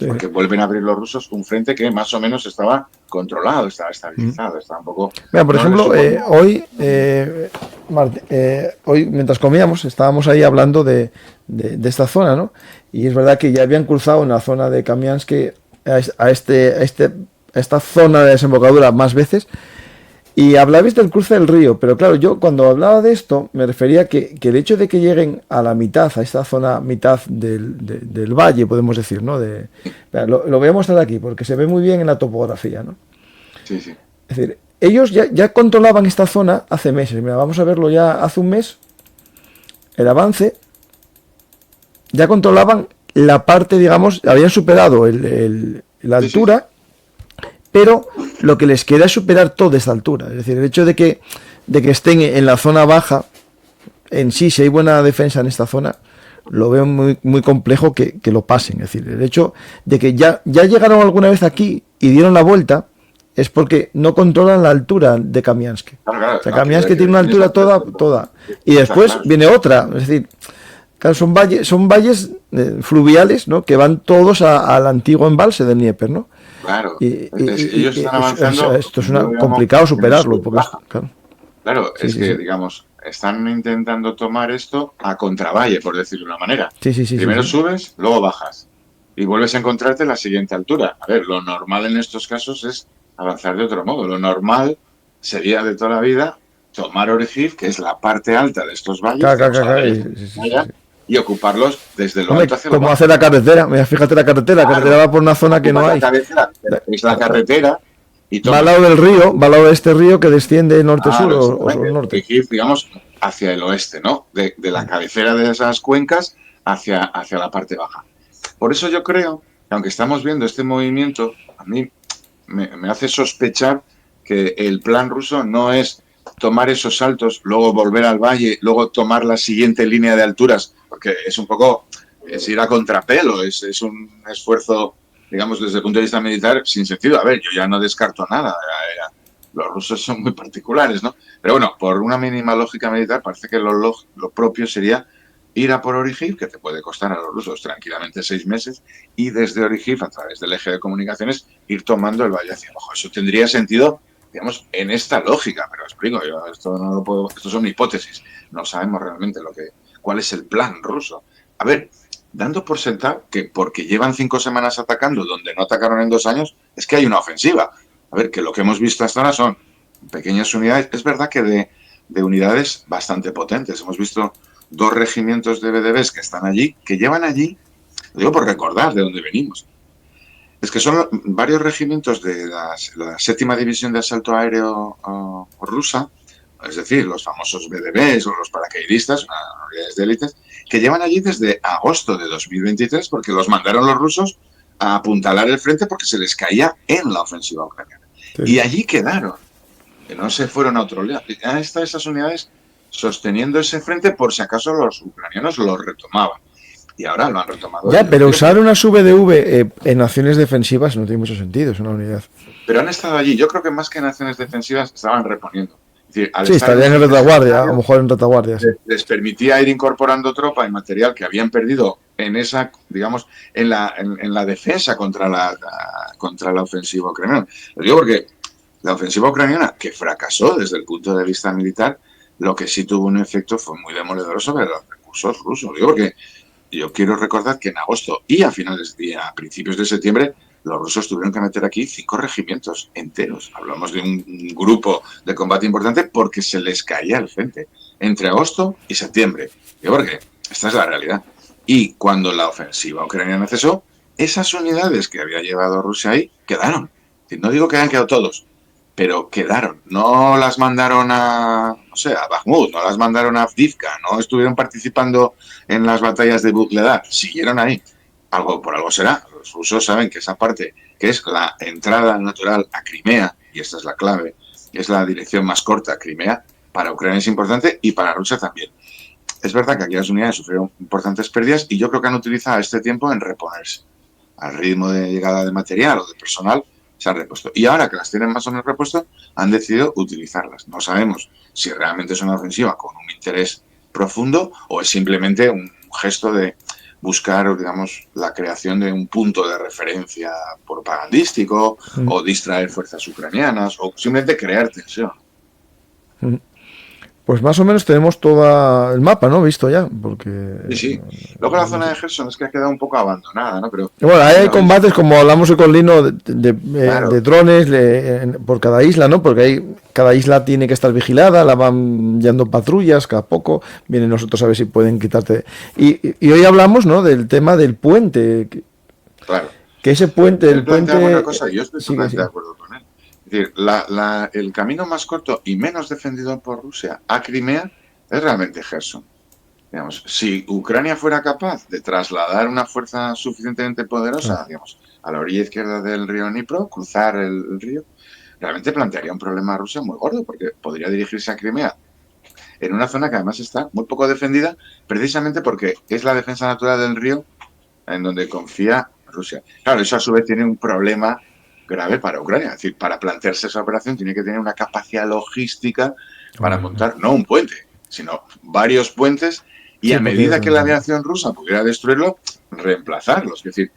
porque vuelven a abrir los rusos un frente que más o menos estaba controlado, estaba estabilizado, estaba un poco... Mira, por ejemplo, hoy, mientras comíamos, estábamos ahí hablando de esta zona, ¿no? Y es verdad que ya habían cruzado en la zona de Kamiansk a esta zona de desembocadura más veces. Y hablabais del cruce del río, pero claro, yo cuando hablaba de esto me refería que el hecho de que lleguen a la mitad, a esta zona mitad del valle, podemos decir, ¿no? Lo voy a mostrar aquí porque se ve muy bien en la topografía, ¿no? Sí, sí. Es decir, ellos ya controlaban esta zona hace meses. Mira, vamos a verlo ya hace un mes. El avance. Ya controlaban la parte, digamos, habían superado la altura. Pero lo que les queda es superar toda esta altura. Es decir, el hecho de que estén en la zona baja, en sí, si hay buena defensa en esta zona, lo veo muy, muy complejo que lo pasen. Es decir, el hecho de que ya llegaron alguna vez aquí y dieron la vuelta, es porque no controlan la altura de Kamiansk. Claro, o sea, Kamiansk tiene una altura toda. Y después viene otra. Es decir, claro, son valles fluviales, ¿no? Que van todos al antiguo embalse del Dnieper, ¿no? Claro, ellos están avanzando. Esto es complicado superarlo. Porque claro, es que, digamos, están intentando tomar esto a contravalle, por decirlo de una manera. Primero subes, luego bajas y vuelves a encontrarte en la siguiente altura. A ver, lo normal en estos casos es avanzar de otro modo. Lo normal sería de toda la vida tomar Orejiv, que es la parte alta de estos valles, y ocuparlos desde lo alto hacia lo bajo. Como hace la carretera. Mira, fíjate la carretera va por una zona que no hay. Es la carretera. Y va al lado del río, va al lado de este río que desciende norte-sur o sur-norte. Digamos, hacia el oeste, ¿no? De la cabecera de esas cuencas hacia la parte baja. Por eso yo creo que, aunque estamos viendo este movimiento, a mí me hace sospechar que el plan ruso no es tomar esos saltos, luego volver al valle, luego tomar la siguiente línea de alturas, porque es un poco, es ir a contrapelo, es un esfuerzo, digamos, desde el punto de vista militar, sin sentido. A ver, yo ya no descarto nada, los rusos son muy particulares, ¿no? Pero bueno, por una mínima lógica militar, parece que lo propio sería ir a por Orejiv, que te puede costar a los rusos tranquilamente 6 meses, y desde Orejiv, a través del eje de comunicaciones, ir tomando el valle hacia abajo. Eso tendría sentido, digamos, en esta lógica, pero explico, yo esto no lo puedo, esto son hipótesis, no sabemos realmente cuál es el plan ruso. A ver, dando por sentado que porque llevan 5 semanas atacando donde no atacaron en 2 años, es que hay una ofensiva. A ver, que lo que hemos visto hasta ahora son pequeñas unidades, es verdad que de unidades bastante potentes. Hemos visto 2 regimientos de VDVs que están allí, que llevan allí, lo digo por recordar de dónde venimos. Es que son varios regimientos de la 7ª División de Asalto Aéreo rusa, es decir, los famosos VDVs o los paracaidistas, unidades de élites, que llevan allí desde agosto de 2023 porque los mandaron los rusos a apuntalar el frente porque se les caía en la ofensiva ucraniana. Sí. Y allí quedaron, que no se fueron a otro lado. Ya están esas unidades sosteniendo ese frente por si acaso los ucranianos lo retomaban. Y ahora lo han retomado. Ya, pero usar una VDV en acciones defensivas no tiene mucho sentido, es una unidad. Pero han estado allí. Yo creo que más que en acciones defensivas estaban reponiendo. Es decir, sí, estarían en retaguardia, a lo mejor en retaguardia. Sí. Les permitía ir incorporando tropa y material que habían perdido en esa, digamos, en la defensa contra la ofensiva ucraniana. Lo digo porque la ofensiva ucraniana, que fracasó desde el punto de vista militar, lo que sí tuvo un efecto fue muy demoledor sobre los recursos rusos. Lo digo porque yo quiero recordar que en agosto y a principios de septiembre los rusos tuvieron que meter aquí 5 regimientos enteros. Hablamos de un grupo de combate importante porque se les caía el frente entre agosto y septiembre. Yo porque esta es la realidad. Y cuando la ofensiva ucraniana cesó, esas unidades que había llevado Rusia ahí quedaron. No digo que hayan quedado todos, pero quedaron. No las mandaron a Bakhmut, no las mandaron a Avdiivka, no estuvieron participando en las batallas de Vuhledar, siguieron ahí. Por algo será. Los rusos saben que esa parte, que es la entrada natural a Crimea, y esta es la clave, es la dirección más corta a Crimea, para Ucrania es importante y para Rusia también. Es verdad que aquellas unidades sufrieron importantes pérdidas y yo creo que han utilizado este tiempo en reponerse. Al ritmo de llegada de material o de personal se han repuesto. Y ahora que las tienen más o menos repuesto, han decidido utilizarlas. No sabemos si realmente es una ofensiva con un interés profundo o es simplemente un gesto de buscar, digamos, la creación de un punto de referencia propagandístico o distraer fuerzas ucranianas o simplemente crear tensión. Pues más o menos tenemos todo el mapa, ¿no? Visto ya, porque... Sí, sí. Luego la zona de Gerson es que ha quedado un poco abandonada, ¿no? Pero bueno, ahí hay mira, hoy, combates, como hablamos hoy con Lino, claro, de drones por cada isla, ¿no? Porque ahí cada isla tiene que estar vigilada, la van yendo patrullas cada poco, vienen nosotros a ver si pueden quitarte. Y hoy hablamos, ¿no? Del tema del puente, claro. que ese puente, el Él planteaba una puente... cosa y yo estoy Sigue, totalmente de sigue. acuerdo con él. Es decir, el camino más corto y menos defendido por Rusia a Crimea es realmente Gerson. Digamos, si Ucrania fuera capaz de trasladar una fuerza suficientemente poderosa, digamos, a la orilla izquierda del río Dnipro, cruzar el río, realmente plantearía un problema a Rusia muy gordo, porque podría dirigirse a Crimea en una zona que además está muy poco defendida, precisamente porque es la defensa natural del río en donde confía Rusia. Claro, eso a su vez tiene un problema grave para Ucrania. Es decir, para plantearse esa operación tiene que tener una capacidad logística para montar no un puente, sino varios puentes y Sí, a porque... medida que la aviación rusa pudiera destruirlo, reemplazarlos. Es decir,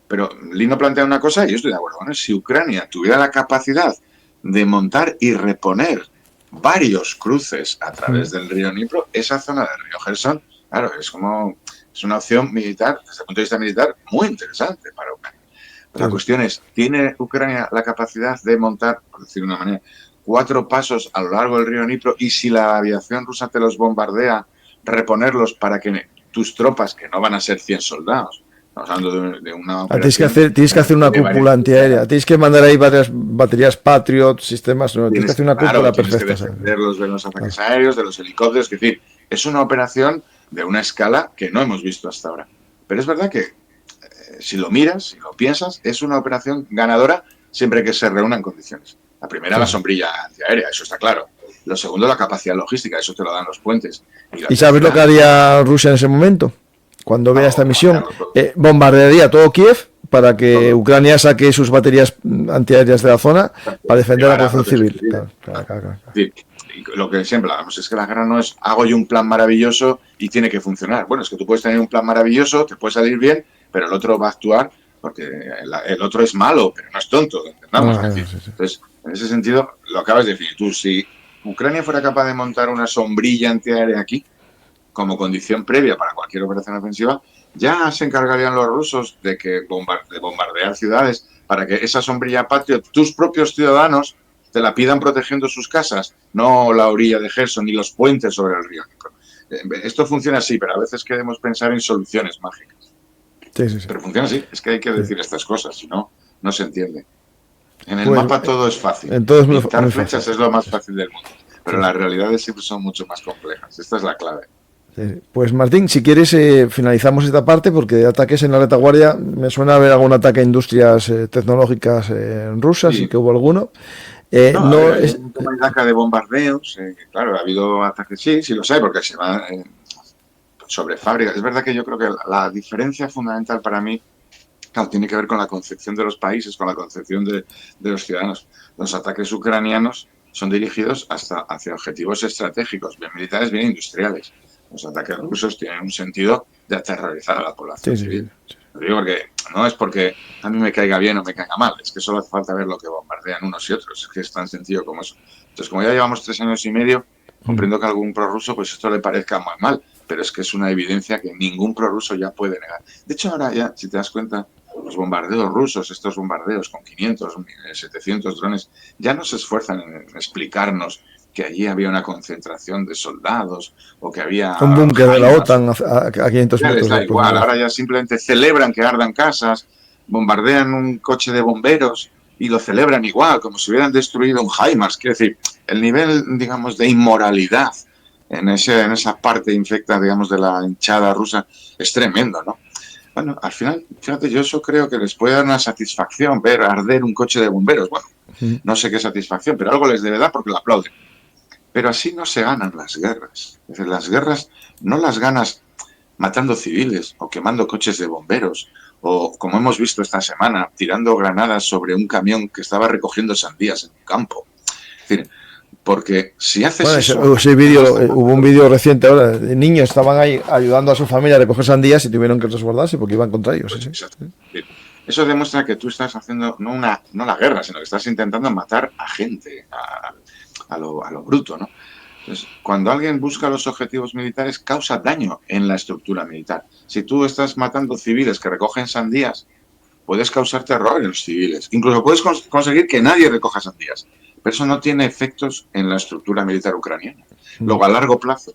pero Lino plantea una cosa y yo estoy de acuerdo con él. Si Ucrania tuviera la capacidad de montar y reponer varios cruces a través del río Dnipro, esa zona del río Gerson, claro, es una opción militar, desde el punto de vista militar, muy interesante para Ucrania. Pero la cuestión es, ¿tiene Ucrania la capacidad de montar, por decir de una manera, 4 pasos a lo largo del río Dnipro y si la aviación rusa te los bombardea, reponerlos para que tus tropas, que no van a ser 100 soldados, estamos hablando de una operación tienes que hacer una de varias cúpula antiaérea, tienes que mandar ahí varias baterías Patriot, sistemas, no, tienes que hacer una claro, cúpula tienes que perfecta. defenderlos de los ataques aéreos, de los helicópteros, es decir, es una operación de una escala que no hemos visto hasta ahora. Pero es verdad que si lo miras, si lo piensas, es una operación ganadora siempre que se reúnan condiciones. La primera, la sombrilla antiaérea, eso está claro. Lo segundo, la capacidad logística, eso te lo dan los puentes. ¿Y sabes lo que haría Rusia en ese momento? Cuando vea esta misión, bombardearía todo Kiev para que Ucrania saque sus baterías antiaéreas de la zona para defender a la población civil. Claro. Sí, lo que siempre hablamos es que la guerra no es hago yo un plan maravilloso y tiene que funcionar. Bueno, es que tú puedes tener un plan maravilloso, te puede salir bien, pero el otro va a actuar porque el otro es malo, pero no es tonto, ¿entendamos? Entonces, en ese sentido, lo acabas de decir tú. Si Ucrania fuera capaz de montar una sombrilla antiaérea aquí, como condición previa para cualquier operación ofensiva, ya se encargarían los rusos de bombardear ciudades para que esa sombrilla Patriot, tus propios ciudadanos, te la pidan protegiendo sus casas, no la orilla de Gerson ni los puentes sobre el río. Esto funciona así, pero a veces queremos pensar en soluciones mágicas. Pero funciona así, es que hay que decir estas cosas, si no, no se entiende. En el mapa todo es fácil. Pintar flechas es lo más fácil del mundo, pero las realidades siempre son mucho más complejas. Esta es la clave. Pues Martín, si quieres finalizamos esta parte porque de ataques en la retaguardia me suena haber algún ataque a industrias tecnológicas rusas, sí que hubo alguno. Es un tema de bombardeos, claro, ha habido ataques, sí lo sé, porque se va sobre fábricas. Es verdad que yo creo que la diferencia fundamental para mí tiene que ver con la concepción de los países, con la concepción de los ciudadanos. Los ataques ucranianos son dirigidos hacia objetivos estratégicos, bien militares, bien industriales. Los ataques rusos tienen un sentido de aterrorizar a la población civil. Lo digo porque no es porque a mí me caiga bien o me caiga mal, es que solo hace falta ver lo que bombardean unos y otros, es que es tan sencillo como eso. Entonces, como ya llevamos 3 años y medio, comprendo que a algún prorruso pues esto le parezca muy mal, pero es que es una evidencia que ningún prorruso ya puede negar. De hecho, ahora ya, si te das cuenta, los bombardeos rusos, estos bombardeos con 500, 700 drones, ya no se esfuerzan en explicarnos que allí había una concentración de soldados o que había... Un búnker de la OTAN a 500 ya metros. Les da igual, ahora ya simplemente celebran que ardan casas, bombardean un coche de bomberos y lo celebran igual, como si hubieran destruido un HIMARS. Quiero decir, el nivel, digamos, de inmoralidad en esa parte infecta, digamos, de la hinchada rusa es tremendo, ¿no? Bueno, al final, fíjate, yo eso creo que les puede dar una satisfacción ver arder un coche de bomberos. Bueno, no sé qué satisfacción, pero algo les debe dar porque lo aplauden. Pero así no se ganan las guerras. Es decir, las guerras no las ganas matando civiles o quemando coches de bomberos o, como hemos visto esta semana, tirando granadas sobre un camión que estaba recogiendo sandías en un campo. Es decir, Porque si haces Bueno, eso... ese vídeo, hubo un vídeo reciente ahora, de niños estaban ahí ayudando a su familia a recoger sandías y tuvieron que resguardarse porque iban contra ellos. Pues, Sí, sí. eso demuestra que tú estás haciendo no la guerra, sino que estás intentando matar a gente, a lo bruto, ¿no? Entonces, cuando alguien busca los objetivos militares, causa daño en la estructura militar. Si tú estás matando civiles que recogen sandías, puedes causar terror en los civiles. Incluso puedes conseguir que nadie recoja sandías. Pero eso no tiene efectos en la estructura militar ucraniana. Luego, a largo plazo,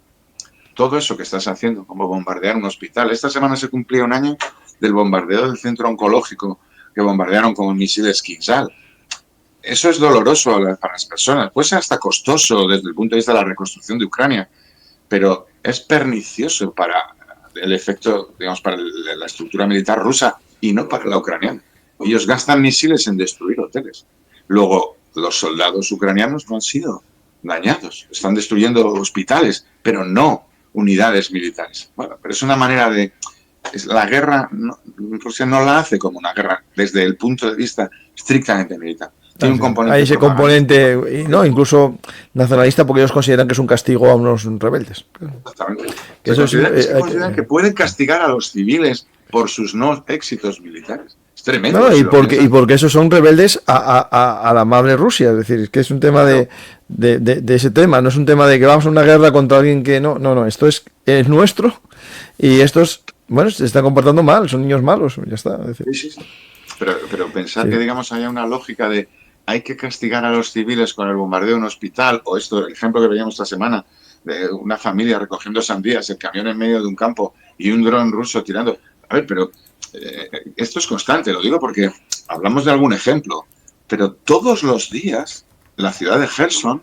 todo eso que estás haciendo, como bombardear un hospital. Esta semana se cumplía un año del bombardeo del centro oncológico que bombardearon con misiles Kinzhal. Eso es doloroso para las personas. Puede ser hasta costoso desde el punto de vista de la reconstrucción de Ucrania, pero es pernicioso para el efecto, digamos, para la estructura militar rusa y no para la ucraniana. Ellos gastan misiles en destruir hoteles. Luego, los soldados ucranianos no han sido dañados. Están destruyendo hospitales, pero no unidades militares. Bueno, pero es una manera de... La guerra, Rusia no la hace como una guerra desde el punto de vista estrictamente militar. Tiene un componente... Hay ese componente, no, incluso nacionalista, porque ellos consideran que es un castigo a unos rebeldes. Exactamente. Consideran que pueden castigar a los civiles por sus no éxitos militares. Es tremendo. No, y porque esos son rebeldes a la amable Rusia. Es decir, que es un tema de ese tema. No es un tema de que vamos a una guerra contra alguien que no. No, esto es nuestro y estos, bueno, se están comportando mal, son niños malos, ya está. Es decir. Sí. Pero pensar que, digamos, haya una lógica de hay que castigar a los civiles con el bombardeo de un hospital, o el ejemplo que veíamos esta semana, de una familia recogiendo sandías, el camión en medio de un campo y un dron ruso tirando. A ver, pero esto es constante, lo digo porque hablamos de algún ejemplo, pero todos los días la ciudad de Kherson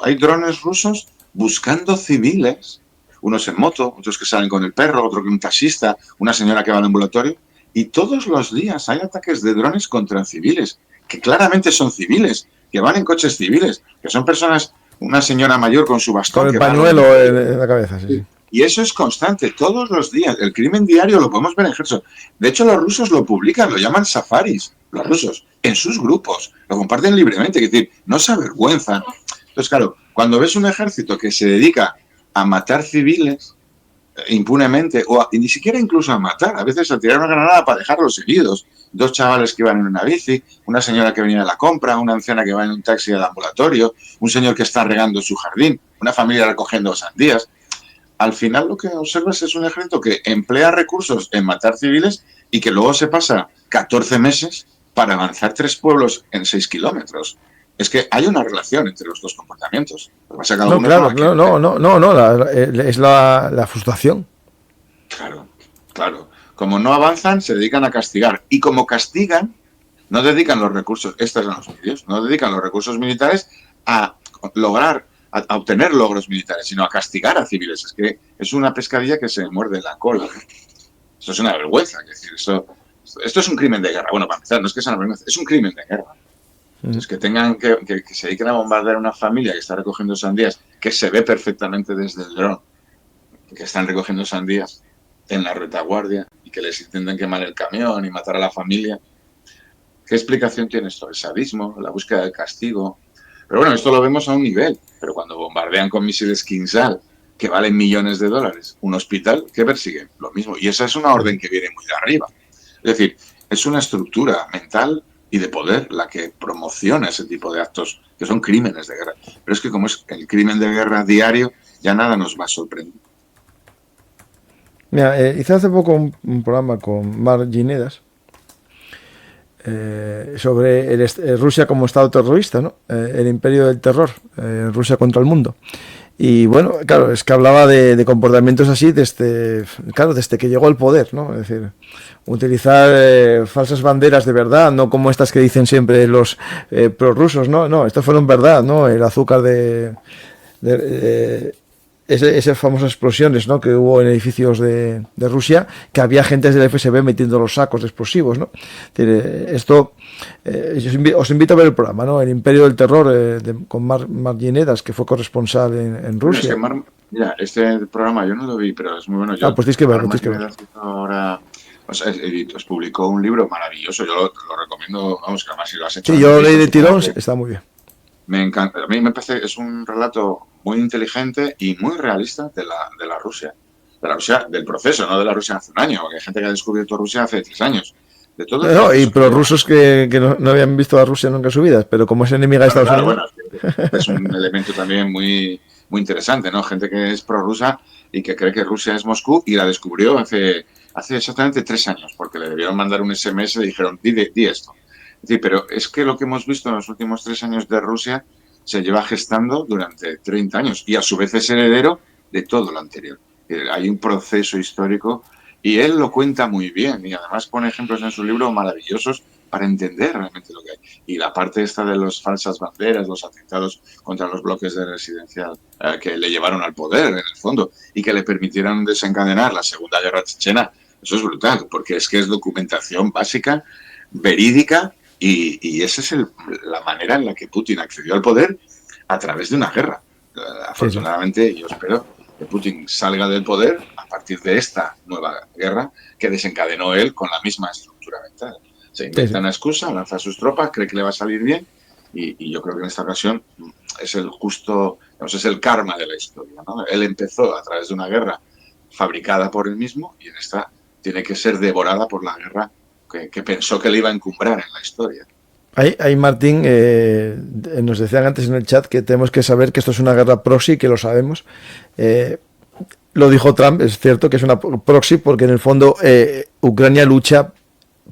hay drones rusos buscando civiles, unos en moto, otros que salen con el perro, otro que un taxista, una señora que va al ambulatorio, y todos los días hay ataques de drones contra civiles, que claramente son civiles, que van en coches civiles, que son personas, una señora mayor con su bastón. Con el pañuelo en la cabeza, sí. Y eso es constante, todos los días. El crimen diario lo podemos ver en Kherson. De hecho, los rusos lo publican, lo llaman safaris, los rusos, en sus grupos, lo comparten libremente, es decir, no se avergüenzan. Entonces, claro, cuando ves un ejército que se dedica a matar civiles impunemente, y ni siquiera incluso a matar, a veces a tirar una granada para dejarlos heridos, 2 chavales que iban en una bici, una señora que venía de la compra, una anciana que va en un taxi al ambulatorio, un señor que está regando su jardín, una familia recogiendo sandías. Al final lo que observas es un ejército que emplea recursos en matar civiles y que luego se pasa 14 meses para avanzar 3 pueblos en 6 kilómetros. Es que hay una relación entre los dos comportamientos. Es la frustración. Claro. Como no avanzan, se dedican a castigar. Y como castigan, no dedican los recursos, estos son los vídeos, no dedican los recursos militares a obtener logros militares, sino a castigar a civiles. Es que es una pescadilla que se muerde la cola. Eso es una vergüenza. Es decir, esto es un crimen de guerra. Bueno, para empezar, no es que sea una vergüenza, es un crimen de guerra. Entonces, que tengan que se dediquen a bombardear una familia que está recogiendo sandías, que se ve perfectamente desde el dron, que están recogiendo sandías en la retaguardia y que les intenten quemar el camión y matar a la familia. ¿Qué explicación tiene esto? El sadismo, la búsqueda del castigo. Pero bueno, esto lo vemos a un nivel. Pero cuando bombardean con misiles Kinzhal, que valen millones de dólares, un hospital, ¿qué persiguen? Lo mismo. Y esa es una orden que viene muy de arriba. Es decir, es una estructura mental y de poder la que promociona ese tipo de actos que son crímenes de guerra. Pero es que como es el crimen de guerra diario, ya nada nos va a sorprender. Mira, hice hace poco un programa con Mark Ginedas sobre Rusia como Estado terrorista, ¿no? El imperio del terror, Rusia contra el mundo. Y bueno, claro, es que hablaba de comportamientos así desde que llegó al poder, ¿no? Es decir, utilizar falsas banderas de verdad, no como estas que dicen siempre los prorrusos, no, estas fueron verdad, ¿no? El azúcar esas famosas explosiones, ¿no? Que hubo en edificios de Rusia, que había agentes del FSB metiendo los sacos de explosivos, ¿no? Esto, os invito a ver el programa, ¿no? El Imperio del Terror, con Mark Ginedas, que fue corresponsal en Rusia. Bueno, es que este programa yo no lo vi, pero es muy bueno. Pues tienes que ver. Ahora, os publicó un libro maravilloso, yo lo recomiendo, vamos, que además si lo has hecho. Sí, yo leí de tirón, está muy bien. Me encanta. A mí me parece es un relato muy inteligente y muy realista de la Rusia. De la Rusia del proceso, no de la Rusia hace un año, porque hay gente que ha descubierto Rusia hace 3 años. De todo el No, y proceso que lleva. prorrusos que no habían visto a Rusia nunca en su vida, pero como es enemiga de Bueno, Estados claro, Unidos. bueno, es un elemento también muy interesante, ¿no? Gente que es prorrusa y que cree que Rusia es Moscú y la descubrió hace exactamente 3 años, porque le debieron mandar un SMS y dijeron, di esto. Es decir, pero es que lo que hemos visto en los últimos 3 años de Rusia se lleva gestando durante 30 años y a su vez es heredero de todo lo anterior. Hay un proceso histórico y él lo cuenta muy bien y además pone ejemplos en su libro maravillosos para entender realmente lo que hay. Y la parte esta de las falsas banderas, los atentados contra los bloques de residencial que le llevaron al poder, en el fondo, y que le permitieron desencadenar la Segunda Guerra Chechena, eso es brutal, porque es que es documentación básica, verídica, y esa es la manera en la que Putin accedió al poder a través de una guerra. Sí, sí. Afortunadamente, yo espero que Putin salga del poder a partir de esta nueva guerra que desencadenó él con la misma estructura mental. Se Sí, inventa sí. una excusa, lanza sus tropas, cree que le va a salir bien y yo creo que en esta ocasión es el justo, digamos, es el karma de la historia, ¿no? Él empezó a través de una guerra fabricada por él mismo y en esta tiene que ser devorada por la guerra que pensó que le iba a encumbrar en la historia. Ahí Martín, nos decían antes en el chat que tenemos que saber que esto es una guerra proxy, que lo sabemos. Eh, lo dijo Trump, es cierto que es una proxy porque en el fondo Ucrania lucha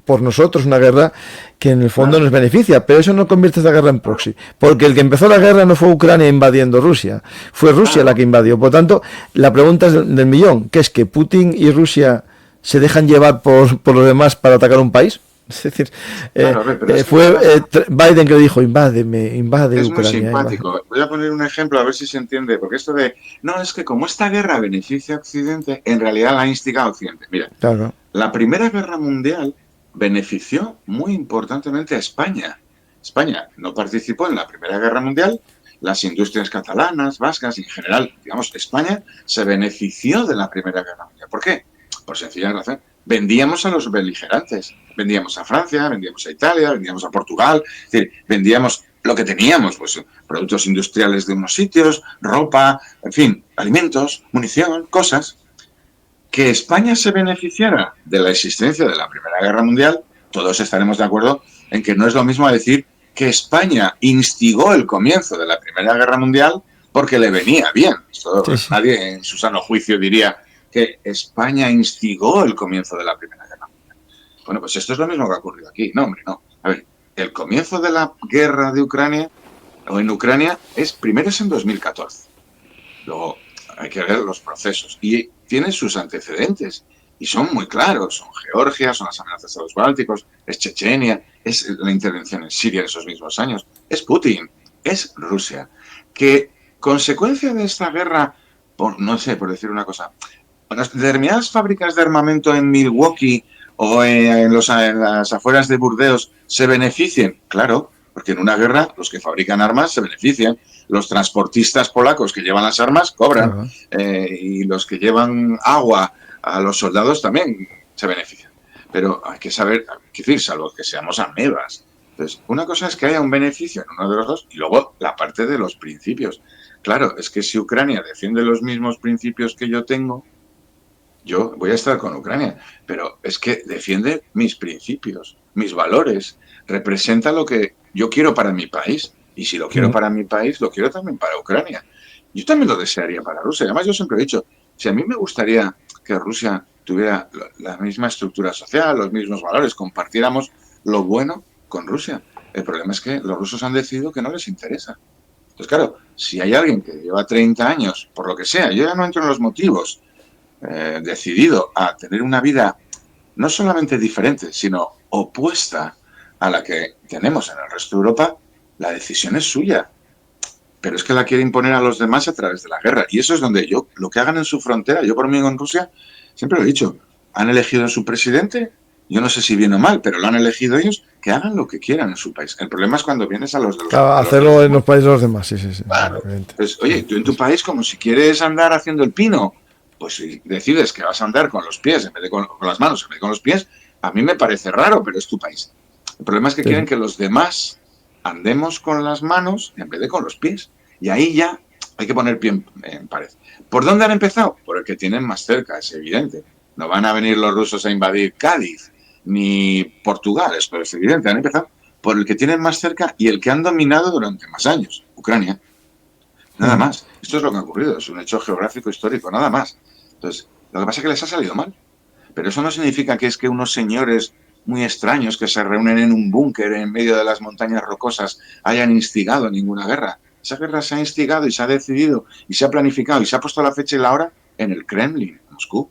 por nosotros, una guerra que en el fondo Claro, nos beneficia, pero eso no convierte esta guerra en proxy, porque el que empezó la guerra no fue Ucrania invadiendo Rusia, fue Rusia la que claro. invadió. Por tanto, la pregunta es del millón, que es que Putin y Rusia se dejan llevar por los demás para atacar un país. Es decir, Claro, a ver, pero es que fue además Biden que le dijo, invádeme, invade es muy Ucrania. Invade. simpático. Voy a poner un ejemplo a ver si se entiende, porque esto de, no, es que como esta guerra beneficia a Occidente, en realidad la ha instigado Occidente. Mira, Claro, la Primera Guerra Mundial benefició muy importantemente a España. España no participó en la Primera Guerra Mundial, las industrias catalanas, vascas, en general, digamos, España se benefició de la Primera Guerra Mundial. ¿Por qué? Por sencilla razón. Vendíamos a los beligerantes, vendíamos a Francia, vendíamos a Italia, vendíamos a Portugal, es decir, vendíamos lo que teníamos, pues productos industriales de unos sitios, ropa, en fin, alimentos, munición, cosas. Que España se beneficiara de la existencia de la Primera Guerra Mundial, todos estaremos de acuerdo en que no es lo mismo decir que España instigó el comienzo de la Primera Guerra Mundial porque le venía bien. sí, Esto, sí. nadie en su sano juicio diría que España instigó el comienzo de la Primera Guerra Mundial. Bueno, pues esto es lo mismo que ha ocurrido aquí. No, hombre, no. A ver, el comienzo de la guerra de Ucrania o en Ucrania primero es en 2014. Luego hay que ver los procesos. Y tiene sus antecedentes. Y son muy claros. Son Georgia, son las amenazas a los Bálticos, es Chechenia, es la intervención en Siria en esos mismos años. Es Putin, es Rusia. Que consecuencia de esta guerra, no sé, por decir una cosa, determinadas fábricas de armamento en Milwaukee o en las afueras de Burdeos se beneficien. Claro, porque en una guerra los que fabrican armas se benefician. Los transportistas polacos que llevan las armas cobran Claro. y los que llevan agua a los soldados también se benefician. Pero hay que saber, hay que decir, salvo que seamos amebas. Entonces, una cosa es que haya un beneficio en uno de los dos y luego la parte de los principios. Claro, es que si Ucrania defiende los mismos principios que yo tengo, yo voy a estar con Ucrania, pero es que defiende mis principios, mis valores, representa lo que yo quiero para mi país. Y si lo quiero para mi país, lo quiero también para Ucrania. Yo también lo desearía para Rusia. Además, yo siempre he dicho, si a mí me gustaría que Rusia tuviera la misma estructura social, los mismos valores, compartiéramos lo bueno con Rusia. El problema es que los rusos han decidido que no les interesa. Entonces, claro, si hay alguien que lleva 30 años, por lo que sea, yo ya no entro en los motivos, decidido a tener una vida no solamente diferente, sino opuesta a la que tenemos en el resto de Europa, la decisión es suya. Pero es que la quiere imponer a los demás a través de la guerra. Y eso es donde lo que hagan en su frontera, yo por mí en Rusia, siempre lo he dicho, han elegido a su presidente, yo no sé si bien o mal, pero lo han elegido ellos, que hagan lo que quieran en su país. El problema es cuando vienes a los de los... Claro, A los de hacerlo los en los países de los demás, sí, sí, sí. claro. Evidente. Entonces, oye, tú en tu país, como si quieres andar haciendo el pino, pues si decides que vas a andar con los pies en vez de con las manos, en vez de con los pies, a mí me parece raro, pero es tu país. El problema es que Sí, quieren sí. que los demás andemos con las manos en vez de con los pies. Y ahí ya hay que poner pie en pared. ¿Por dónde han empezado? Por el que tienen más cerca, es evidente. No van a venir los rusos a invadir Cádiz ni Portugal, esto es evidente. Han empezado por el que tienen más cerca y el que han dominado durante más años, Ucrania. Nada más. Esto es lo que ha ocurrido, es un hecho geográfico histórico, nada más. Entonces, lo que pasa es que les ha salido mal. Pero eso no significa que es que unos señores muy extraños que se reúnen en un búnker en medio de las montañas rocosas hayan instigado ninguna guerra. Esa guerra se ha instigado y se ha decidido y se ha planificado y se ha puesto la fecha y la hora en el Kremlin, en Moscú.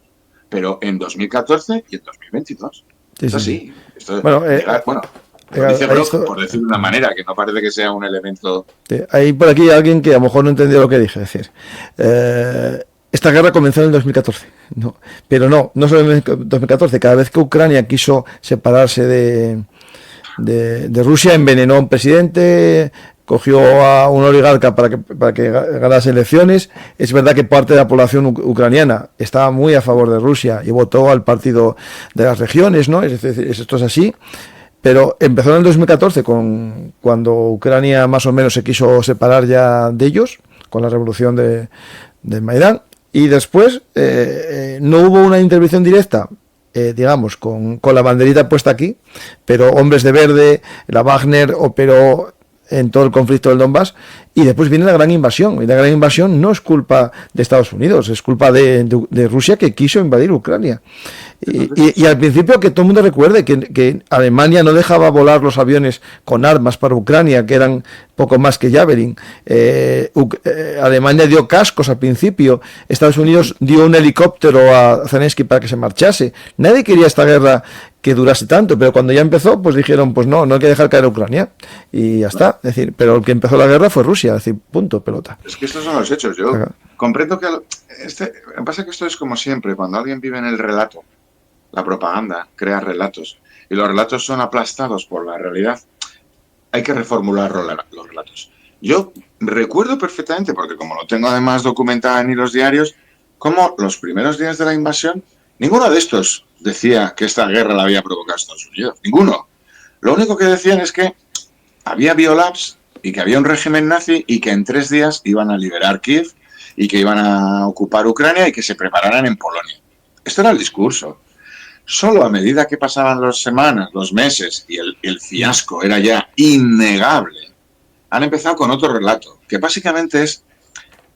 Pero en 2014 y en 2022. Sí, es así. Esto, bueno, dice Brock, por decirlo de una manera, que no parece que sea un elemento... Hay por aquí alguien que a lo mejor no entendió lo que dije. Es decir, esta guerra comenzó en el 2014. No, pero no solo en el 2014. Cada vez que Ucrania quiso separarse de Rusia, envenenó a un presidente, cogió a un oligarca para que ganase elecciones. Es verdad que parte de la población ucraniana estaba muy a favor de Rusia y votó al partido de las regiones, ¿no? Es decir, esto es así. Pero empezó en el 2014, cuando Ucrania más o menos se quiso separar ya de ellos, con la revolución de Maidán, y después no hubo una intervención directa, digamos, con la banderita puesta aquí, pero hombres de verde, la Wagner operó en todo el conflicto del Donbass, y después viene la gran invasión, y la gran invasión no es culpa de Estados Unidos, es culpa de Rusia, que quiso invadir Ucrania. Y al principio, que todo el mundo recuerde que Alemania no dejaba volar los aviones con armas para Ucrania, que eran poco más que Javelin. Alemania dio cascos al principio, Estados Unidos dio un helicóptero a Zelensky para que se marchase. Nadie quería esta guerra que durase tanto, pero cuando ya empezó, pues dijeron, pues no hay que dejar caer a Ucrania, y ya está. Es decir, pero el que empezó la guerra fue Rusia, es decir, punto, pelota. Es que estos son los hechos. Yo comprendo que lo que pasa es que esto es como siempre, cuando alguien vive en el relato, la propaganda crea relatos, y los relatos son aplastados por la realidad, hay que reformular los relatos. Yo recuerdo perfectamente, porque como lo tengo además documentado en hilos diarios, cómo los primeros días de la invasión, ninguno de estos decía que esta guerra la había provocado Estados Unidos. Ninguno. Lo único que decían es que había biolabs y que había un régimen nazi y que en 3 días iban a liberar Kiev y que iban a ocupar Ucrania y que se prepararan en Polonia. Esto era el discurso. Solo a medida que pasaban las semanas, los meses y el fiasco era ya innegable, han empezado con otro relato, que básicamente es,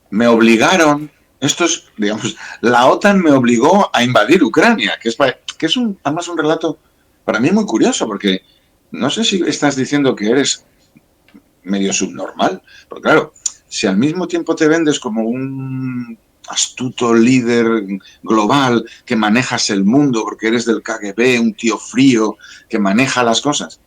me obligaron, esto es, digamos, la OTAN me obligó a invadir Ucrania, que es además un relato para mí muy curioso, porque no sé si estás diciendo que eres medio subnormal, porque claro, si al mismo tiempo te vendes como un astuto líder global que manejas el mundo porque eres del KGB, un tío frío que maneja las cosas,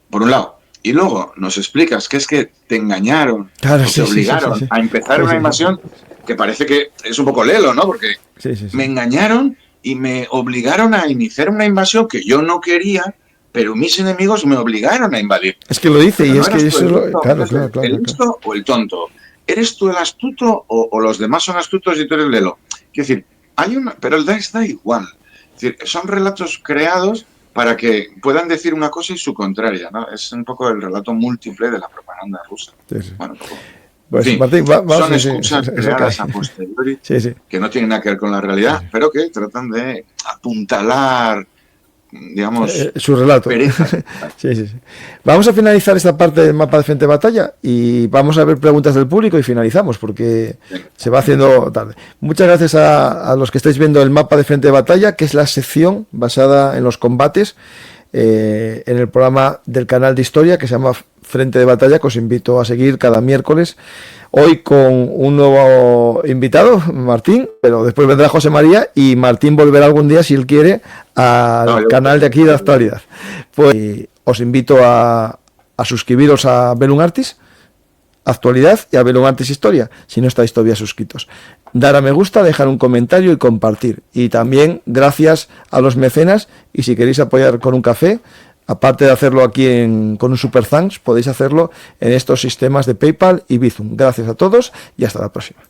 por un lado, y luego nos explicas que es que te engañaron, te obligaron a empezar una invasión que parece que es un poco lelo, ¿no? Porque me engañaron y me obligaron a iniciar una invasión que yo no quería, pero mis enemigos me obligaron a invadir. Es que lo dice, pero y no es que eso es lo... Claro. ¿El listo o el tonto? ¿Eres tú el astuto o los demás son astutos y tú eres lelo? Quiero decir, pero da igual. Es decir, son relatos creados para que puedan decir una cosa y su contraria, ¿no? Es un poco el relato múltiple de la propaganda rusa. Sí. Bueno, un poco. Pues, sí, Martín, son excusas creadas a posteriori que no tienen nada que ver con la realidad, pero que tratan de apuntalar, digamos, su relato. Sí. Vamos a finalizar esta parte del mapa de frente de batalla y vamos a ver preguntas del público y finalizamos porque se va haciendo tarde. Muchas gracias a los que estáis viendo el mapa de frente de batalla, que es la sección basada en los combates en el programa del canal de historia que se llama Frente de Batalla, que os invito a seguir cada miércoles. Hoy con un nuevo invitado, Martín, pero después vendrá José María y Martín volverá algún día, si él quiere, al canal de aquí de actualidad. Pues os invito a suscribiros a Velum Artis Actualidad y a Velum Artis Historia, si no estáis todavía suscritos. Dar a me gusta, dejar un comentario y compartir. Y también gracias a los mecenas, y si queréis apoyar con un café, aparte de hacerlo aquí con un Super Thanks, podéis hacerlo en estos sistemas de PayPal y Bizum. Gracias a todos y hasta la próxima.